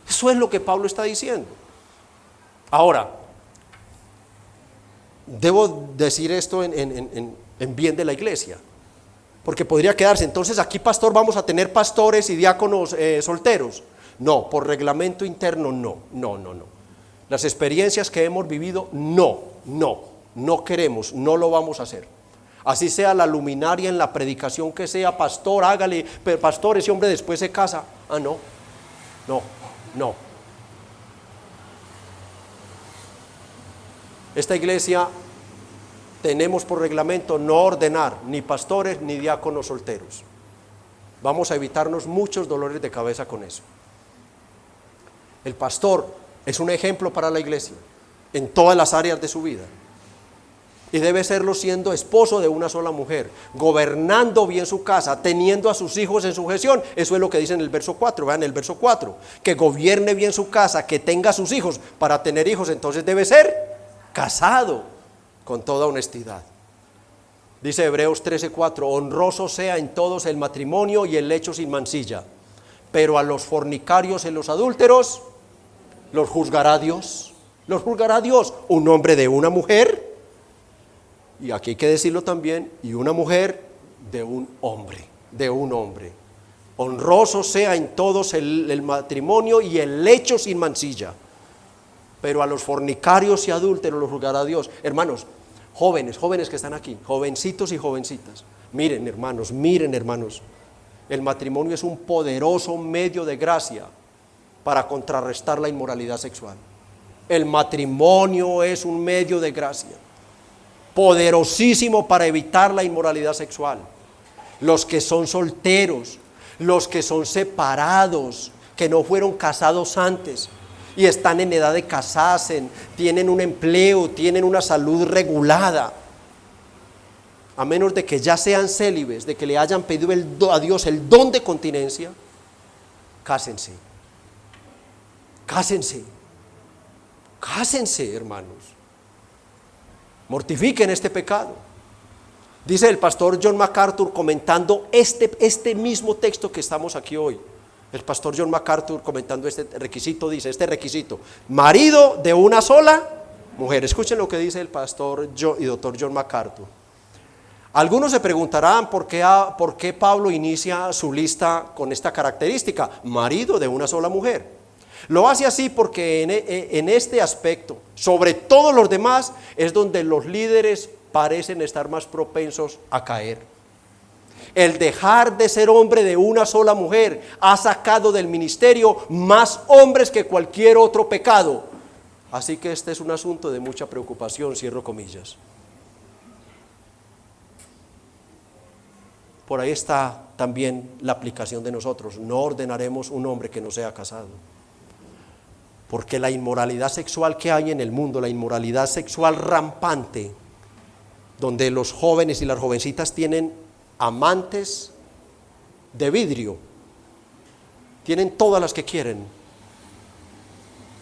Eso es lo que Pablo está diciendo. Ahora, debo decir esto en bien de la iglesia, porque podría quedarse, entonces aquí pastor vamos a tener pastores y diáconos solteros. No, por reglamento interno no. Las experiencias que hemos vivido, no queremos, no lo vamos a hacer. Así sea la luminaria en la predicación que sea, pastor, hágale, pero pastor, ese hombre después se casa. No. Esta iglesia tenemos por reglamento no ordenar ni pastores ni diáconos solteros. Vamos a evitarnos muchos dolores de cabeza con eso. El pastor es un ejemplo para la iglesia en todas las áreas de su vida. Y debe serlo siendo esposo de una sola mujer, gobernando bien su casa, teniendo a sus hijos en sujeción. Eso es lo que dice en el verso 4, vean el verso 4, que gobierne bien su casa, que tenga a sus hijos. Para tener hijos entonces debe ser casado con toda honestidad. Dice Hebreos 13:4, honroso sea en todos el matrimonio y el lecho sin mancilla, pero a los fornicarios y los adúlteros los juzgará Dios. Un hombre de una mujer, y aquí hay que decirlo también, y una mujer de un hombre. Honroso sea en todos el matrimonio y el lecho sin mancilla, pero a los fornicarios y adúlteros los juzgará Dios. Hermanos, jóvenes que están aquí, jovencitos y jovencitas, miren hermanos, el matrimonio es un poderoso medio de gracia para contrarrestar la inmoralidad sexual. El matrimonio es un medio de gracia poderosísimo para evitar la inmoralidad sexual. Los que son solteros, los que son separados, que no fueron casados antes y están en edad de casarse, tienen un empleo, tienen una salud regulada, a menos de que ya sean célibes, de que le hayan pedido a Dios el don de continencia, cásense, hermanos. Mortifiquen este pecado. Dice el pastor John MacArthur comentando este mismo texto que estamos aquí hoy. El pastor John MacArthur comentando este requisito, dice, marido de una sola mujer. Escuchen lo que dice el pastor y doctor John MacArthur. Algunos se preguntarán por qué Pablo inicia su lista con esta característica, marido de una sola mujer. Lo hace así porque en este aspecto, sobre todos los demás, es donde los líderes parecen estar más propensos a caer. El dejar de ser hombre de una sola mujer ha sacado del ministerio más hombres que cualquier otro pecado. Así que este es un asunto de mucha preocupación, cierro comillas. Por ahí está también la aplicación de nosotros. No ordenaremos un hombre que no sea casado. Porque la inmoralidad sexual que hay en el mundo, la inmoralidad sexual rampante, donde los jóvenes y las jovencitas tienen amantes de vidrio, tienen todas las que quieren.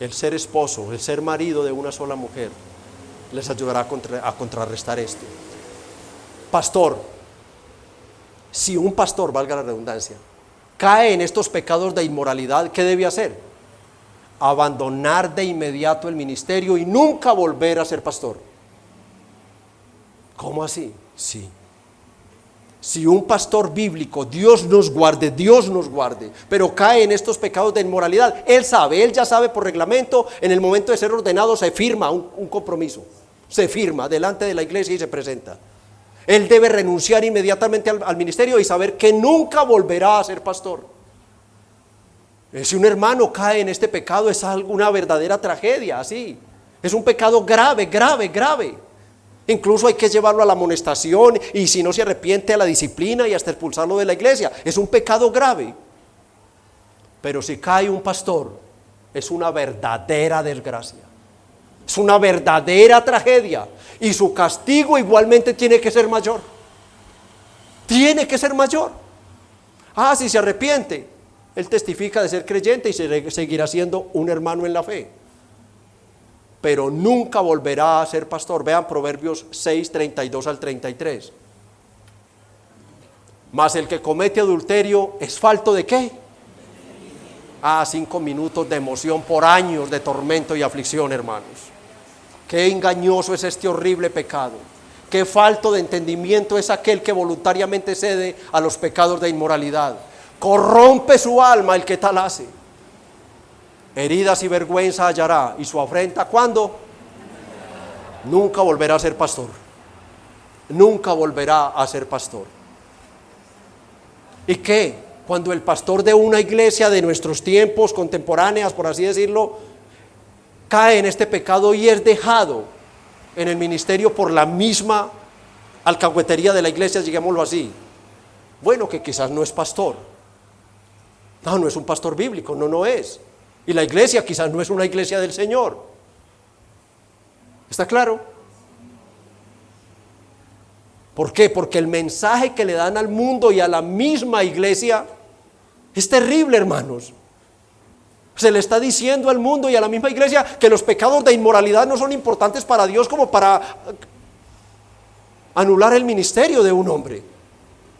El ser esposo, el ser marido de una sola mujer, les ayudará a contrarrestar esto. Pastor, si un pastor, valga la redundancia, cae en estos pecados de inmoralidad, ¿qué debe hacer? Abandonar de inmediato el ministerio y nunca volver a ser pastor. ¿Cómo así? Sí. Si un pastor bíblico, Dios nos guarde, pero cae en estos pecados de inmoralidad, él ya sabe por reglamento, en el momento de ser ordenado se firma un compromiso, se firma delante de la iglesia y se presenta. Él debe renunciar inmediatamente al ministerio y saber que nunca volverá a ser pastor. Si un hermano cae en este pecado es una verdadera tragedia, así. Es un pecado grave. Incluso hay que llevarlo a la amonestación y si no se arrepiente a la disciplina y hasta expulsarlo de la iglesia. Es un pecado grave. Pero si cae un pastor, es una verdadera desgracia. Es una verdadera tragedia. Y su castigo igualmente tiene que ser mayor. Tiene que ser mayor. Si se arrepiente, él testifica de ser creyente y seguirá siendo un hermano en la fe. Pero nunca volverá a ser pastor. Vean Proverbios 6, 32 al 33. Mas el que comete adulterio es falto ¿de qué? 5 minutos de emoción por años de tormento y aflicción, hermanos. Qué engañoso es este horrible pecado. Qué falto de entendimiento es aquel que voluntariamente cede a los pecados de inmoralidad. Corrompe su alma el que tal hace. Heridas y vergüenza hallará, y su afrenta, ¿cuándo? Nunca volverá a ser pastor. Nunca volverá a ser pastor. ¿Y qué? Cuando el pastor de una iglesia de nuestros tiempos, contemporáneas, por así decirlo, cae en este pecado y es dejado en el ministerio por la misma alcahuetería de la iglesia, digámoslo así. Bueno, que quizás no es pastor. No es un pastor bíblico, no es. Y la iglesia quizás no es una iglesia del Señor. ¿Está claro? ¿Por qué? Porque el mensaje que le dan al mundo y a la misma iglesia es terrible, hermanos. Se le está diciendo al mundo y a la misma iglesia que los pecados de inmoralidad no son importantes para Dios como para anular el ministerio de un hombre.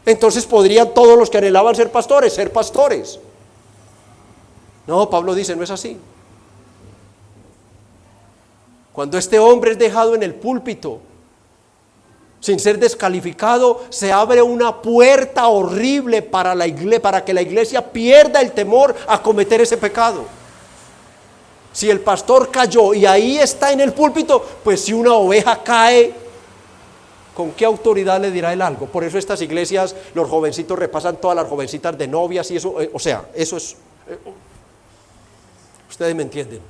Entonces podrían todos los que anhelaban ser pastores. No, Pablo dice, no es así. Cuando este hombre es dejado en el púlpito, sin ser descalificado, se abre una puerta horrible para que la iglesia pierda el temor a cometer ese pecado. Si el pastor cayó y ahí está en el púlpito, pues si una oveja cae, ¿con qué autoridad le dirá él algo? Por eso estas iglesias, los jovencitos repasan todas las jovencitas de novias y eso, eso es... Ustedes me entienden.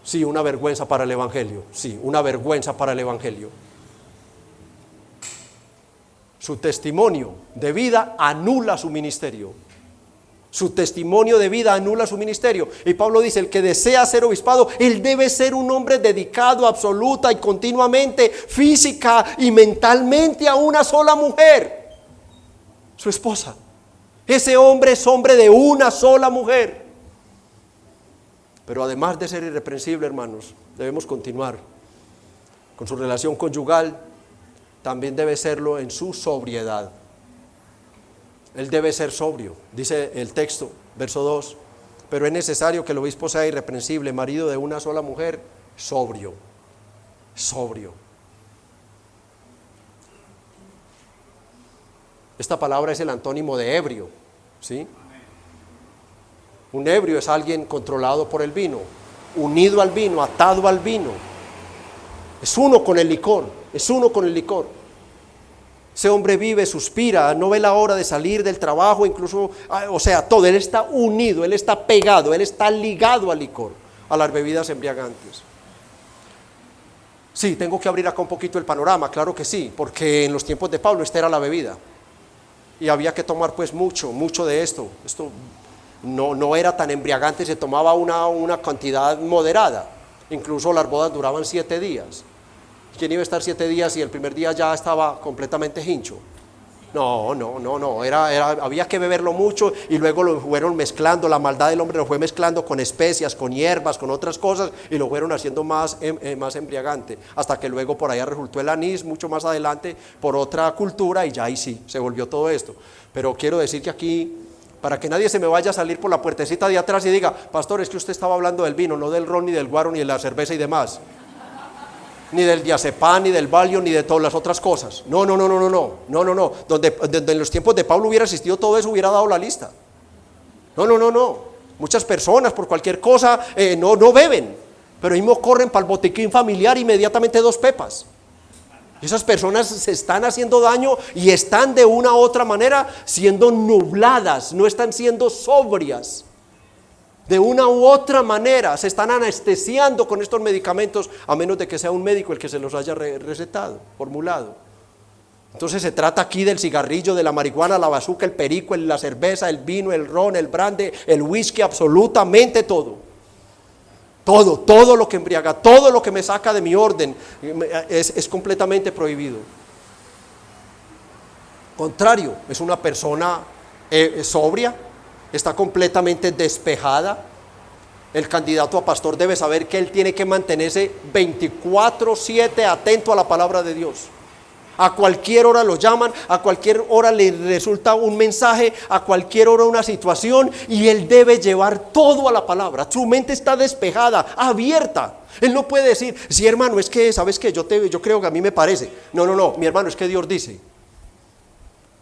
Sí, una vergüenza para el evangelio. Sí, una vergüenza para el evangelio. Su testimonio de vida anula su ministerio. Su testimonio de vida anula su ministerio. Y Pablo dice, el que desea ser obispado, él debe ser un hombre dedicado absoluta y continuamente, física y mentalmente a una sola mujer, su esposa. Ese hombre es hombre de una sola mujer. Pero además de ser irreprensible, hermanos, debemos continuar con su relación conyugal. También debe serlo en su sobriedad. Él debe ser sobrio, dice el texto, verso 2. Pero es necesario que el obispo sea irreprensible, marido de una sola mujer, sobrio. Esta palabra es el antónimo de ebrio, ¿sí? Un ebrio es alguien controlado por el vino, unido al vino, atado al vino. Es uno con el licor. Ese hombre vive, suspira, no ve la hora de salir del trabajo, incluso, todo. Él está unido, él está pegado, él está ligado al licor, a las bebidas embriagantes. Sí, tengo que abrir acá un poquito el panorama, claro que sí, porque en los tiempos de Pablo esta era la bebida. Y había que tomar pues mucho de esto. Esto no era tan embriagante, se tomaba una cantidad moderada. Incluso las bodas duraban 7 días. ¿Quién iba a estar 7 días y el primer día ya estaba completamente hincho? No, había que beberlo mucho y luego lo fueron mezclando, la maldad del hombre lo fue mezclando con especias, con hierbas, con otras cosas y lo fueron haciendo más embriagante, hasta que luego por allá resultó el anís, mucho más adelante por otra cultura y ya ahí sí, se volvió todo esto. Pero quiero decir que aquí, para que nadie se me vaya a salir por la puertecita de atrás y diga, pastor, es que usted estaba hablando del vino, no del ron, ni del guaro, ni de la cerveza y demás, ni del diazepam, ni del Valium, ni de todas las otras cosas. No. Donde en los tiempos de Pablo hubiera existido todo eso, hubiera dado la lista. No. Muchas personas por cualquier cosa no beben, pero mismo corren para el botiquín familiar inmediatamente 2 pepas. Y esas personas se están haciendo daño y están de una u otra manera siendo nubladas, no están siendo sobrias. De una u otra manera se están anestesiando con estos medicamentos, a menos de que sea un médico el que se los haya recetado, formulado. Entonces se trata aquí del cigarrillo, de la marihuana, la bazuca, el perico, la cerveza, el vino, el ron, el brandy, el whisky, absolutamente todo. Todo lo que embriaga, todo lo que me saca de mi orden es completamente prohibido. Contrario, es una persona sobria, está completamente despejada. El candidato a pastor debe saber que él tiene que mantenerse 24/7 atento a la palabra de Dios. A cualquier hora lo llaman, a cualquier hora le resulta un mensaje, a cualquier hora una situación, y él debe llevar todo a la palabra. Su mente está despejada, abierta. Él no puede decir, sí, hermano, es que, ¿sabes qué? Yo creo que a mí me parece. No, mi hermano, es que Dios dice.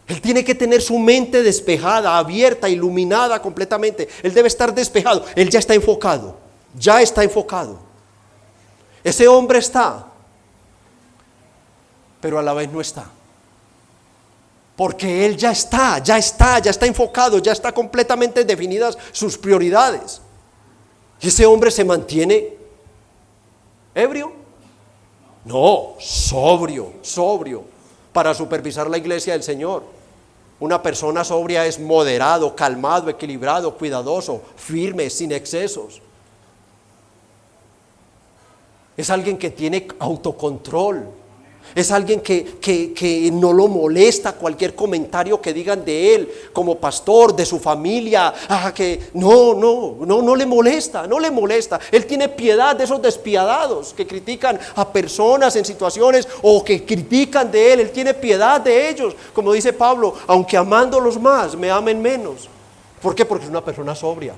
Él tiene que tener su mente despejada, abierta, iluminada completamente. Él debe estar despejado. Él ya está enfocado. Ese hombre está, pero a la vez no está. Porque él ya está enfocado, ya está completamente definidas sus prioridades. Y ese hombre se mantiene ebrio. No, sobrio, para supervisar la iglesia del Señor. Una persona sobria es moderado, calmado, equilibrado, cuidadoso, firme, sin excesos. Es alguien que tiene autocontrol. Es alguien que no lo molesta cualquier comentario que digan de él como pastor, de su familia, que no le molesta. Él tiene piedad de esos despiadados que critican a personas en situaciones o que critican de él. Él tiene piedad de ellos, como dice Pablo, aunque amándolos más, me amen menos. ¿Por qué? Porque es una persona sobria.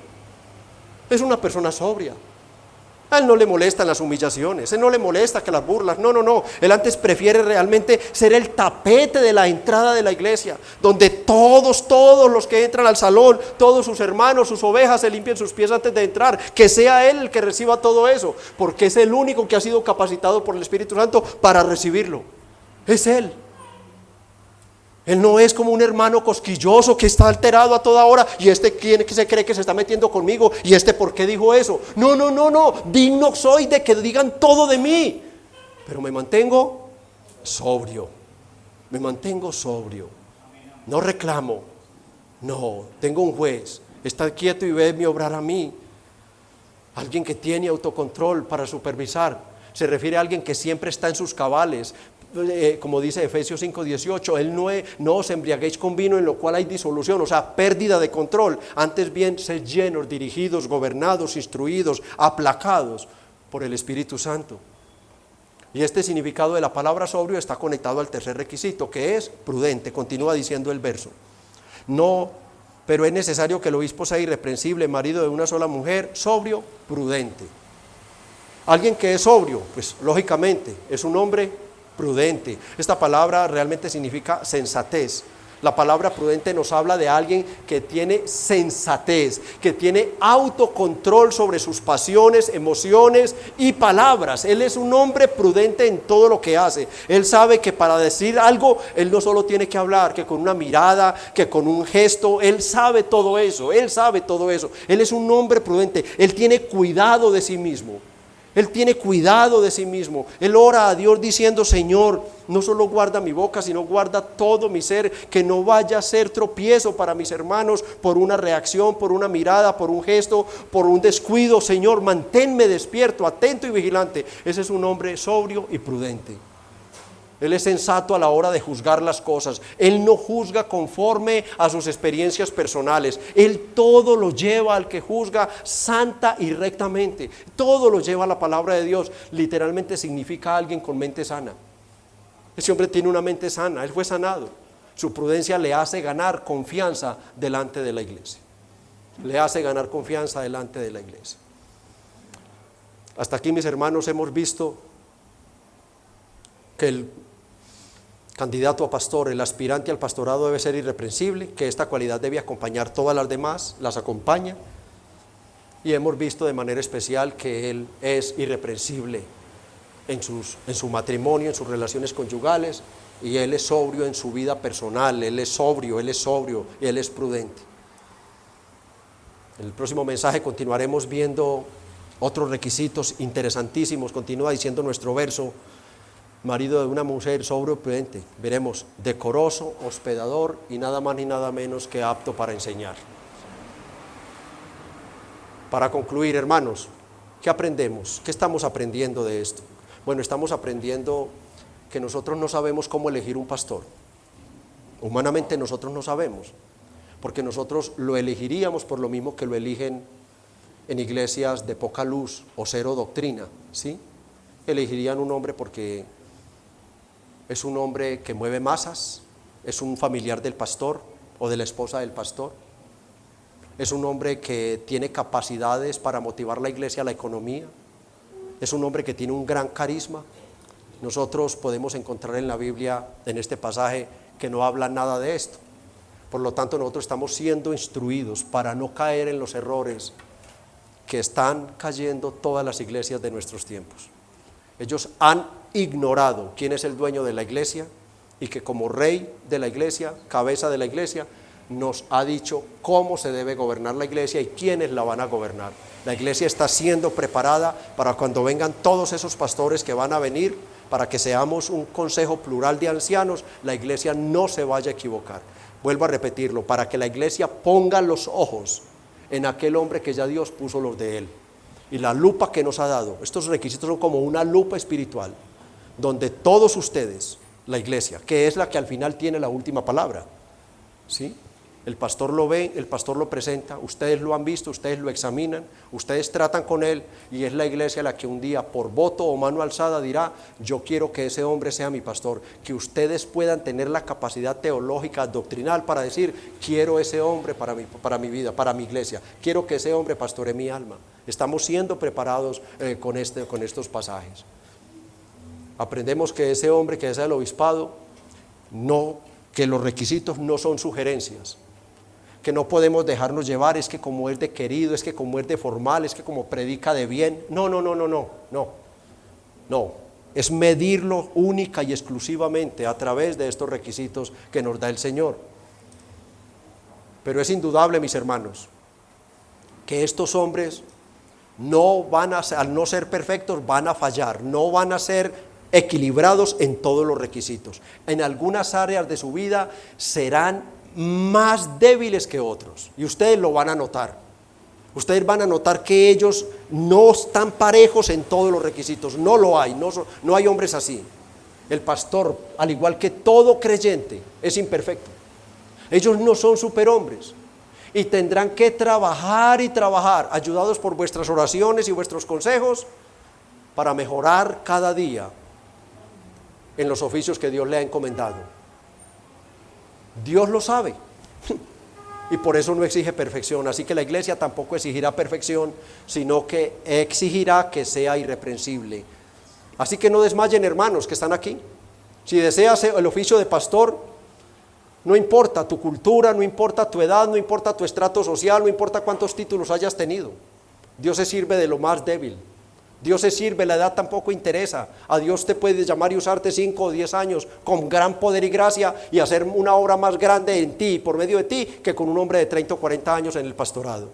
A él no le molestan las humillaciones, a él no le molesta que las burlas, no. Él antes prefiere realmente ser el tapete de la entrada de la iglesia, donde todos los que entran al salón, todos sus hermanos, sus ovejas, se limpian sus pies antes de entrar, que sea él el que reciba todo eso, porque es el único que ha sido capacitado por el Espíritu Santo para recibirlo. Es él. Él no es como un hermano cosquilloso que está alterado a toda hora y ¿quién que se cree que se está metiendo conmigo? Y ¿por qué dijo eso? No, digno soy de que digan todo de mí, pero me mantengo sobrio, no reclamo, no, tengo un juez, está quieto y ve mi obrar a mí. Alguien que tiene autocontrol para supervisar, se refiere a alguien que siempre está en sus cabales. Como dice Efesios 5:18, no os embriaguéis con vino en lo cual hay disolución, o sea, pérdida de control. Antes bien, sed llenos, dirigidos, gobernados, instruidos, aplacados por el Espíritu Santo. Y este significado de la palabra sobrio está conectado al tercer requisito, que es prudente. Continúa diciendo el verso. No, pero es necesario que el obispo sea irreprensible, marido de una sola mujer, sobrio, prudente. Alguien que es sobrio, pues lógicamente es un hombre prudente. Esta palabra realmente significa sensatez. La palabra prudente nos habla de alguien que tiene sensatez, que tiene autocontrol sobre sus pasiones, emociones y palabras. Él es un hombre prudente en todo lo que hace. Él sabe que para decir algo, él no solo tiene que hablar, que con una mirada, que con un gesto, él sabe todo eso. Él es un hombre prudente. Él tiene cuidado de sí mismo. Él tiene cuidado de sí mismo. Él ora a Dios diciendo: Señor, no solo guarda mi boca, sino guarda todo mi ser, que no vaya a ser tropiezo para mis hermanos por una reacción, por una mirada, por un gesto, por un descuido. Señor, manténme despierto, atento y vigilante. Ese es un hombre sobrio y prudente. Él es sensato a la hora de juzgar las cosas. Él no juzga conforme a sus experiencias personales. Él todo lo lleva al que juzga santa y rectamente. Todo lo lleva a la palabra de Dios. Literalmente significa alguien con mente sana. Ese hombre tiene una mente sana. Él fue sanado. Su prudencia le hace ganar confianza delante de la iglesia. Le hace ganar confianza delante de la iglesia. Hasta aquí, mis hermanos, hemos visto que el candidato a pastor, el aspirante al pastorado, debe ser irreprensible, que esta cualidad debe acompañar todas las demás, las acompaña. Y hemos visto de manera especial que él es irreprensible en su matrimonio, en sus relaciones conyugales, y él es sobrio en su vida personal. Él es sobrio y él es prudente. En el próximo mensaje continuaremos viendo otros requisitos interesantísimos. Continúa diciendo nuestro verso: marido de una mujer sobrio y prudente. Veremos: decoroso, hospedador y nada más ni nada menos que apto para enseñar. Para concluir, hermanos, ¿qué aprendemos? ¿Qué estamos aprendiendo de esto? Bueno, estamos aprendiendo que nosotros no sabemos cómo elegir un pastor. Humanamente nosotros no sabemos, porque nosotros lo elegiríamos por lo mismo que lo eligen en iglesias de poca luz o cero doctrina, ¿sí? Elegirían un hombre porque es un hombre que mueve masas, es un familiar del pastor o de la esposa del pastor, es un hombre que tiene capacidades para motivar la iglesia a la economía, es un hombre que tiene un gran carisma. Nosotros podemos encontrar en la Biblia, en este pasaje, que no habla nada de esto. Por lo tanto, nosotros estamos siendo instruidos para no caer en los errores que están cayendo todas las iglesias de nuestros tiempos. Ellos han ignorado quién es el dueño de la iglesia y que como rey de la iglesia, cabeza de la iglesia, nos ha dicho cómo se debe gobernar la iglesia y quiénes la van a gobernar. La iglesia está siendo preparada para cuando vengan todos esos pastores que van a venir, para que seamos un consejo plural de ancianos, la iglesia no se vaya a equivocar. Vuelvo a repetirlo: para que la iglesia ponga los ojos en aquel hombre que ya Dios puso los de él. Y la lupa que nos ha dado, estos requisitos son como una lupa espiritual, donde todos ustedes, la iglesia, que es la que al final tiene la última palabra, ¿sí? El pastor lo ve, el pastor lo presenta, ustedes lo han visto, ustedes lo examinan, ustedes tratan con él, y es la iglesia la que un día por voto o mano alzada dirá: yo quiero que ese hombre sea mi pastor. Que ustedes puedan tener la capacidad teológica, doctrinal para decir: quiero ese hombre para mi vida, para mi iglesia, quiero que ese hombre pastoree mi alma. Estamos siendo preparados con estos pasajes. Aprendemos que ese hombre que es el obispado, que los requisitos no son sugerencias, que no podemos dejarnos llevar, es que como es de querido, es que como es de formal, es que como predica de bien. No. Es medirlo única y exclusivamente a través de estos requisitos que nos da el Señor. Pero es indudable, mis hermanos, que estos hombres al no ser perfectos, van a fallar, no van a ser equilibrados en todos los requisitos. En algunas áreas de su vida serán más débiles que otros, y ustedes lo van a notar. Ustedes van a notar que ellos no están parejos en todos los requisitos. No lo hay, no hay hombres así. El pastor, al igual que todo creyente, es imperfecto. Ellos no son superhombres y tendrán que trabajar y trabajar, ayudados por vuestras oraciones y vuestros consejos, para mejorar cada día en los oficios que Dios le ha encomendado. Dios lo sabe y por eso no exige perfección. Así que la iglesia tampoco exigirá perfección, sino que exigirá que sea irreprensible. Así que no desmayen, hermanos que están aquí. Si deseas el oficio de pastor, no importa tu cultura, no importa tu edad, no importa tu estrato social, no importa cuántos títulos hayas tenido. Dios se sirve de lo más débil. Dios se sirve, la edad tampoco interesa. A Dios te puede llamar y usarte 5 o 10 años con gran poder y gracia y hacer una obra más grande en ti, por medio de ti, que con un hombre de 30 o 40 años en el pastorado.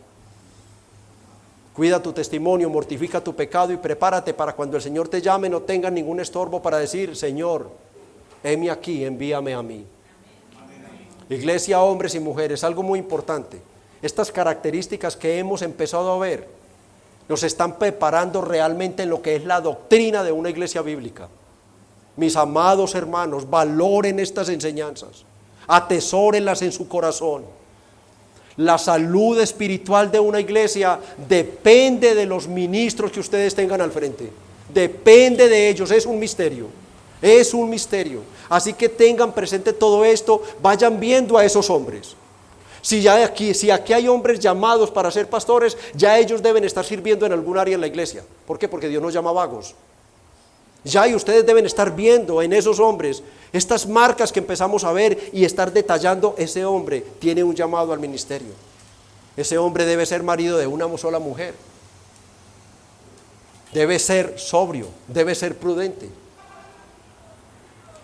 Cuida tu testimonio, mortifica tu pecado y prepárate para cuando el Señor te llame no tengas ningún estorbo para decir: Señor, heme aquí, envíame a mí. Iglesia, hombres y mujeres, algo muy importante. Estas características que hemos empezado a ver nos están preparando realmente en lo que es la doctrina de una iglesia bíblica. Mis amados hermanos, valoren estas enseñanzas, atesórenlas en su corazón. La salud espiritual de una iglesia depende de los ministros que ustedes tengan al frente. Depende de ellos, es un misterio. Es un misterio. Así que tengan presente todo esto, vayan viendo a esos hombres. Si aquí hay hombres llamados para ser pastores, ya ellos deben estar sirviendo en algún área en la iglesia. ¿Por qué? Porque Dios nos llama vagos. Ya, y ustedes deben estar viendo en esos hombres estas marcas que empezamos a ver y estar detallando: ese hombre tiene un llamado al ministerio. Ese hombre debe ser marido de una sola mujer. Debe ser sobrio, debe ser prudente.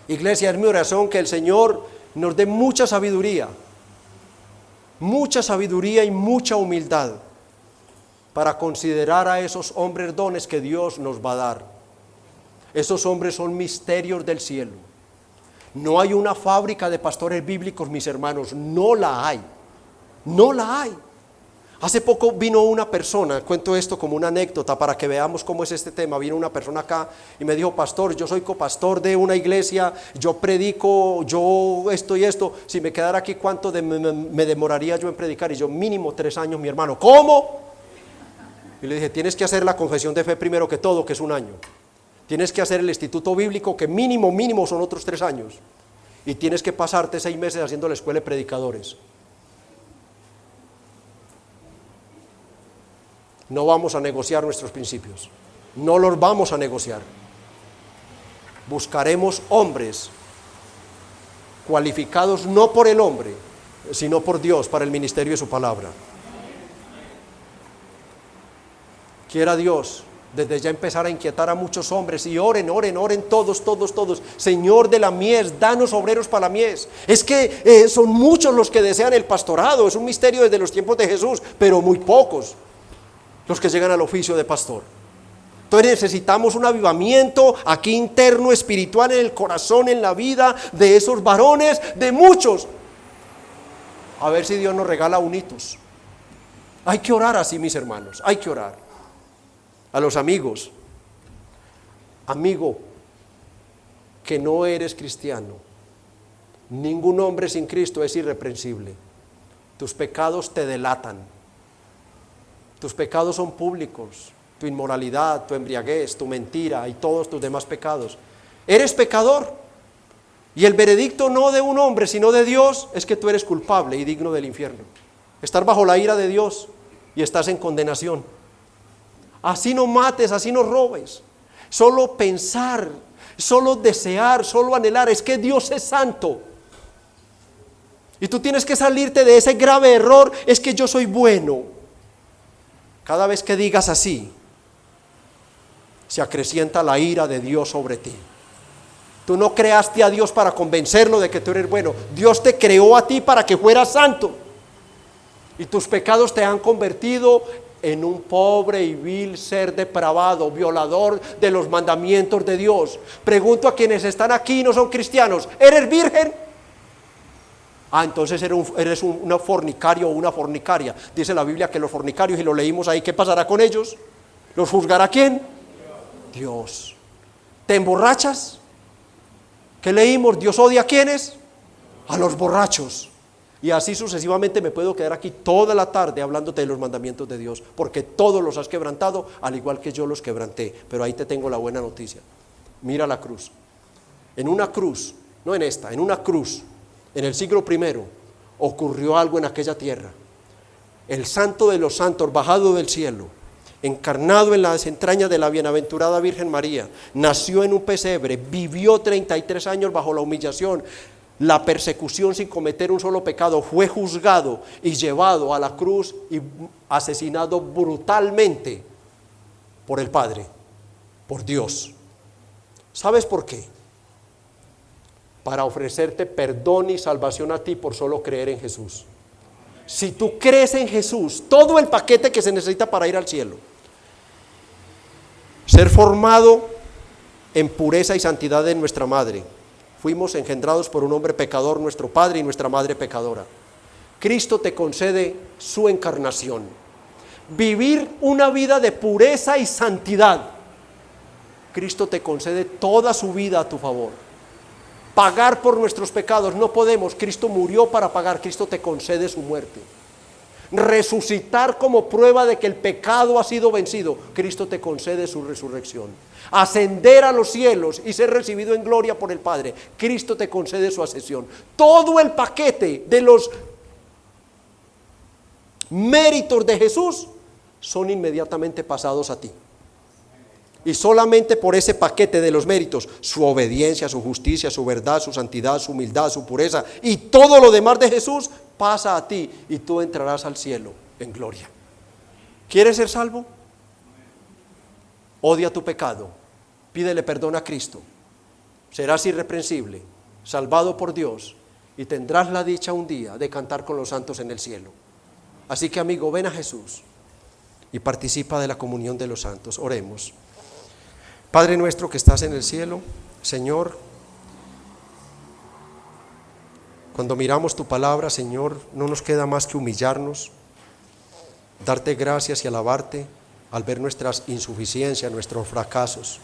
Iglesia, es mi oración que el Señor nos dé mucha sabiduría y mucha humildad para considerar a esos hombres dones que Dios nos va a dar. Esos hombres son misterios del cielo. No hay una fábrica de pastores bíblicos, mis hermanos, no la hay. No la hay. Hace poco vino una persona, cuento esto como una anécdota para que veamos cómo es este tema. Vino una persona acá y me dijo: pastor, yo soy copastor de una iglesia, yo predico, yo esto y esto. Si me quedara aquí, ¿cuánto me demoraría yo en predicar? Y yo: mínimo 3 años, mi hermano. ¿Cómo? Y le dije: tienes que hacer la confesión de fe primero que todo, que es 1 año. Tienes que hacer el instituto bíblico, que mínimo son otros 3 años. Y tienes que pasarte 6 meses haciendo la escuela de predicadores. No vamos a negociar nuestros principios. No los vamos a negociar. Buscaremos hombres cualificados no por el hombre, sino por Dios para el ministerio de su palabra. Quiera Dios desde ya empezar a inquietar a muchos hombres, y oren todos. Señor de la mies, danos obreros para la mies. Es que son muchos los que desean el pastorado. Es un misterio desde los tiempos de Jesús, pero muy pocos los que llegan al oficio de pastor. Entonces necesitamos un avivamiento aquí interno, espiritual, en el corazón, en la vida de esos varones, de muchos. A ver si Dios nos regala unitos. Hay que orar así, mis hermanos, hay que orar. A los amigos: amigo, que no eres cristiano, ningún hombre sin Cristo es irreprensible. Tus pecados te delatan. Tus pecados son públicos. Tu inmoralidad, tu embriaguez, tu mentira y todos tus demás pecados. Eres pecador. Y el veredicto no de un hombre, sino de Dios, es que tú eres culpable y digno del infierno. Estás bajo la ira de Dios y estás en condenación. Así no mates, así no robes. Solo pensar, solo desear, solo anhelar. Es que Dios es santo. Y tú tienes que salirte de ese grave error: es que yo soy bueno. Cada vez que digas así, se acrecienta la ira de Dios sobre ti. Tú no creaste a Dios para convencerlo de que tú eres bueno. Dios te creó a ti para que fueras santo. Y tus pecados te han convertido en un pobre y vil ser depravado, violador de los mandamientos de Dios. Pregunto a quienes están aquí y no son cristianos: ¿eres virgen? Entonces eres un fornicario o una fornicaria. Dice la Biblia que los fornicarios, y lo leímos ahí, ¿qué pasará con ellos? ¿Los juzgará quién? Dios. ¿Te emborrachas? ¿Qué leímos? Dios odia ¿a quiénes? A los borrachos. Y así sucesivamente me puedo quedar aquí toda la tarde hablándote de los mandamientos de Dios, porque todos los has quebrantado, al igual que yo los quebranté. Pero ahí te tengo la buena noticia. Mira la cruz. En una cruz, no en esta, en una cruz, en el siglo I, ocurrió algo en aquella tierra. El Santo de los Santos, bajado del cielo, encarnado en las entrañas de la bienaventurada Virgen María, nació en un pesebre, vivió 33 años bajo la humillación, la persecución, sin cometer un solo pecado. Fue juzgado y llevado a la cruz y asesinado brutalmente por el Padre, por Dios. ¿Sabes por qué? Para ofrecerte perdón y salvación a ti por solo creer en Jesús. Si tú crees en Jesús, todo el paquete que se necesita para ir al cielo, ser formado en pureza y santidad de nuestra madre. Fuimos engendrados por un hombre pecador, nuestro padre y nuestra madre pecadora. Cristo te concede su encarnación. Vivir una vida de pureza y santidad. Cristo te concede toda su vida a tu favor. Pagar por nuestros pecados, no podemos. Cristo murió para pagar. Cristo te concede su muerte. Resucitar como prueba de que el pecado ha sido vencido. Cristo te concede su resurrección. Ascender a los cielos y ser recibido en gloria por el Padre. Cristo te concede su ascensión. Todo el paquete de los méritos de Jesús son inmediatamente pasados a ti. Y solamente por ese paquete de los méritos, su obediencia, su justicia, su verdad, su santidad, su humildad, su pureza y todo lo demás de Jesús pasa a ti y tú entrarás al cielo en gloria. ¿Quieres ser salvo? Odia tu pecado, pídele perdón a Cristo, serás irreprensible, salvado por Dios y tendrás la dicha un día de cantar con los santos en el cielo. Así que, amigo, ven a Jesús y participa de la comunión de los santos. Oremos. Padre nuestro que estás en el cielo, Señor, cuando miramos tu palabra, Señor, no nos queda más que humillarnos, darte gracias y alabarte al ver nuestras insuficiencias, nuestros fracasos,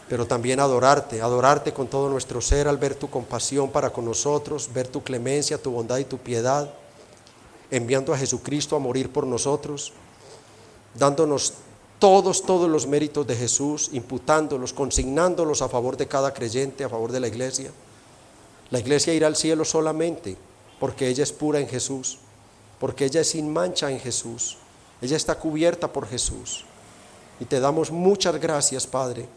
pero también adorarte con todo nuestro ser al ver tu compasión para con nosotros, ver tu clemencia, tu bondad y tu piedad, enviando a Jesucristo a morir por nosotros, dándonos todos los méritos de Jesús, imputándolos, consignándolos a favor de cada creyente, a favor de la iglesia. La iglesia irá al cielo solamente porque ella es pura en Jesús, porque ella es sin mancha en Jesús, ella está cubierta por Jesús. Y te damos muchas gracias, Padre,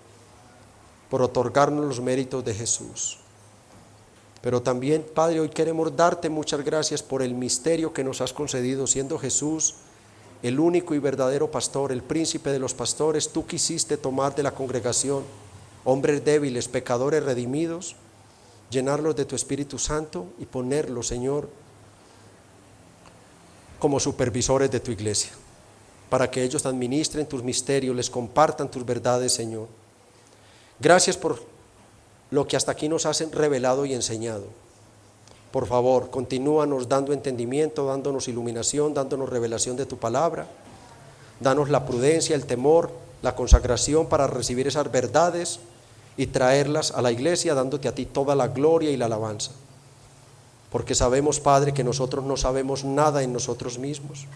por otorgarnos los méritos de Jesús. Pero también, Padre, hoy queremos darte muchas gracias por el misterio que nos has concedido, siendo Jesús el único y verdadero pastor, el príncipe de los pastores. Tú quisiste tomar de la congregación hombres débiles, pecadores redimidos, llenarlos de tu Espíritu Santo y ponerlos, Señor, como supervisores de tu iglesia, para que ellos administren tus misterios, les compartan tus verdades, Señor. Gracias por lo que hasta aquí nos has revelado y enseñado. Por favor, continúanos dando entendimiento, dándonos iluminación, dándonos revelación de tu palabra. Danos la prudencia, el temor, la consagración para recibir esas verdades y traerlas a la iglesia, dándote a ti toda la gloria y la alabanza. Porque sabemos, Padre, que nosotros no sabemos nada en nosotros mismos.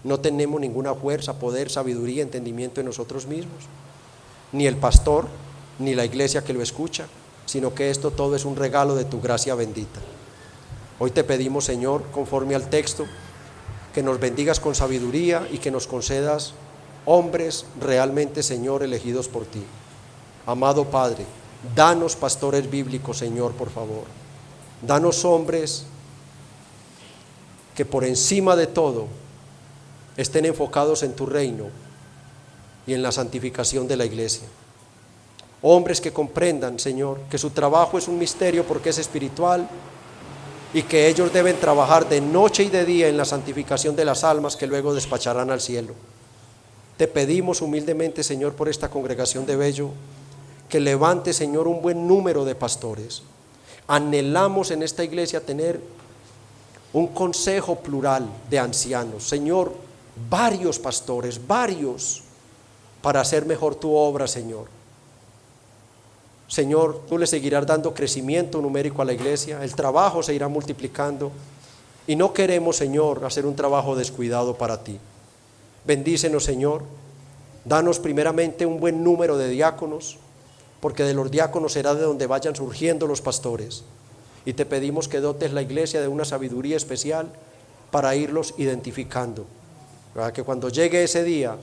No tenemos ninguna fuerza, poder, sabiduría, entendimiento en nosotros mismos. Ni el pastor, ni la iglesia que lo escucha, sino que esto todo es un regalo de tu gracia bendita. Hoy te pedimos, Señor, conforme al texto, que nos bendigas con sabiduría y que nos concedas hombres realmente, Señor, elegidos por ti. Amado Padre, danos pastores bíblicos, Señor, por favor. Danos hombres que por encima de todo estén enfocados en tu reino y en la santificación de la iglesia. Hombres que comprendan, Señor, que su trabajo es un misterio porque es espiritual y que ellos deben trabajar de noche y de día en la santificación de las almas que luego despacharán al cielo. Te pedimos humildemente, Señor, por esta congregación de Bello, que levante, Señor, un buen número de pastores. Anhelamos en esta iglesia tener un consejo plural de ancianos, Señor, varios pastores, varios, para hacer mejor tu obra, Señor. Señor, tú le seguirás dando crecimiento numérico a la iglesia, el trabajo se irá multiplicando y no queremos, Señor, hacer un trabajo descuidado para ti. Bendícenos, Señor, danos primeramente un buen número de diáconos, porque de los diáconos será de donde vayan surgiendo los pastores. Y te pedimos que dotes la iglesia de una sabiduría especial para irlos identificando, para que cuando llegue ese día,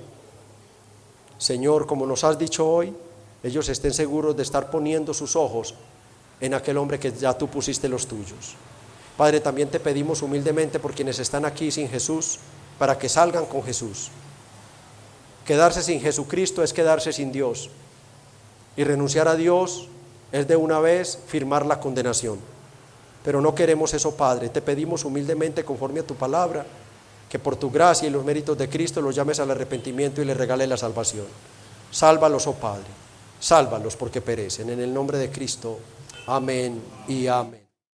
Señor, como nos has dicho hoy, ellos estén seguros de estar poniendo sus ojos en aquel hombre que ya tú pusiste los tuyos. Padre, también te pedimos humildemente por quienes están aquí sin Jesús, para que salgan con Jesús. Quedarse sin Jesucristo es quedarse sin Dios, y renunciar a Dios es de una vez firmar la condenación. Pero no queremos eso, Padre. Te pedimos humildemente, conforme a tu palabra, que por tu gracia y los méritos de Cristo los llames al arrepentimiento y les regales la salvación. Sálvalos, oh Padre, sálvalos porque perecen. En el nombre de Cristo, amén y amén.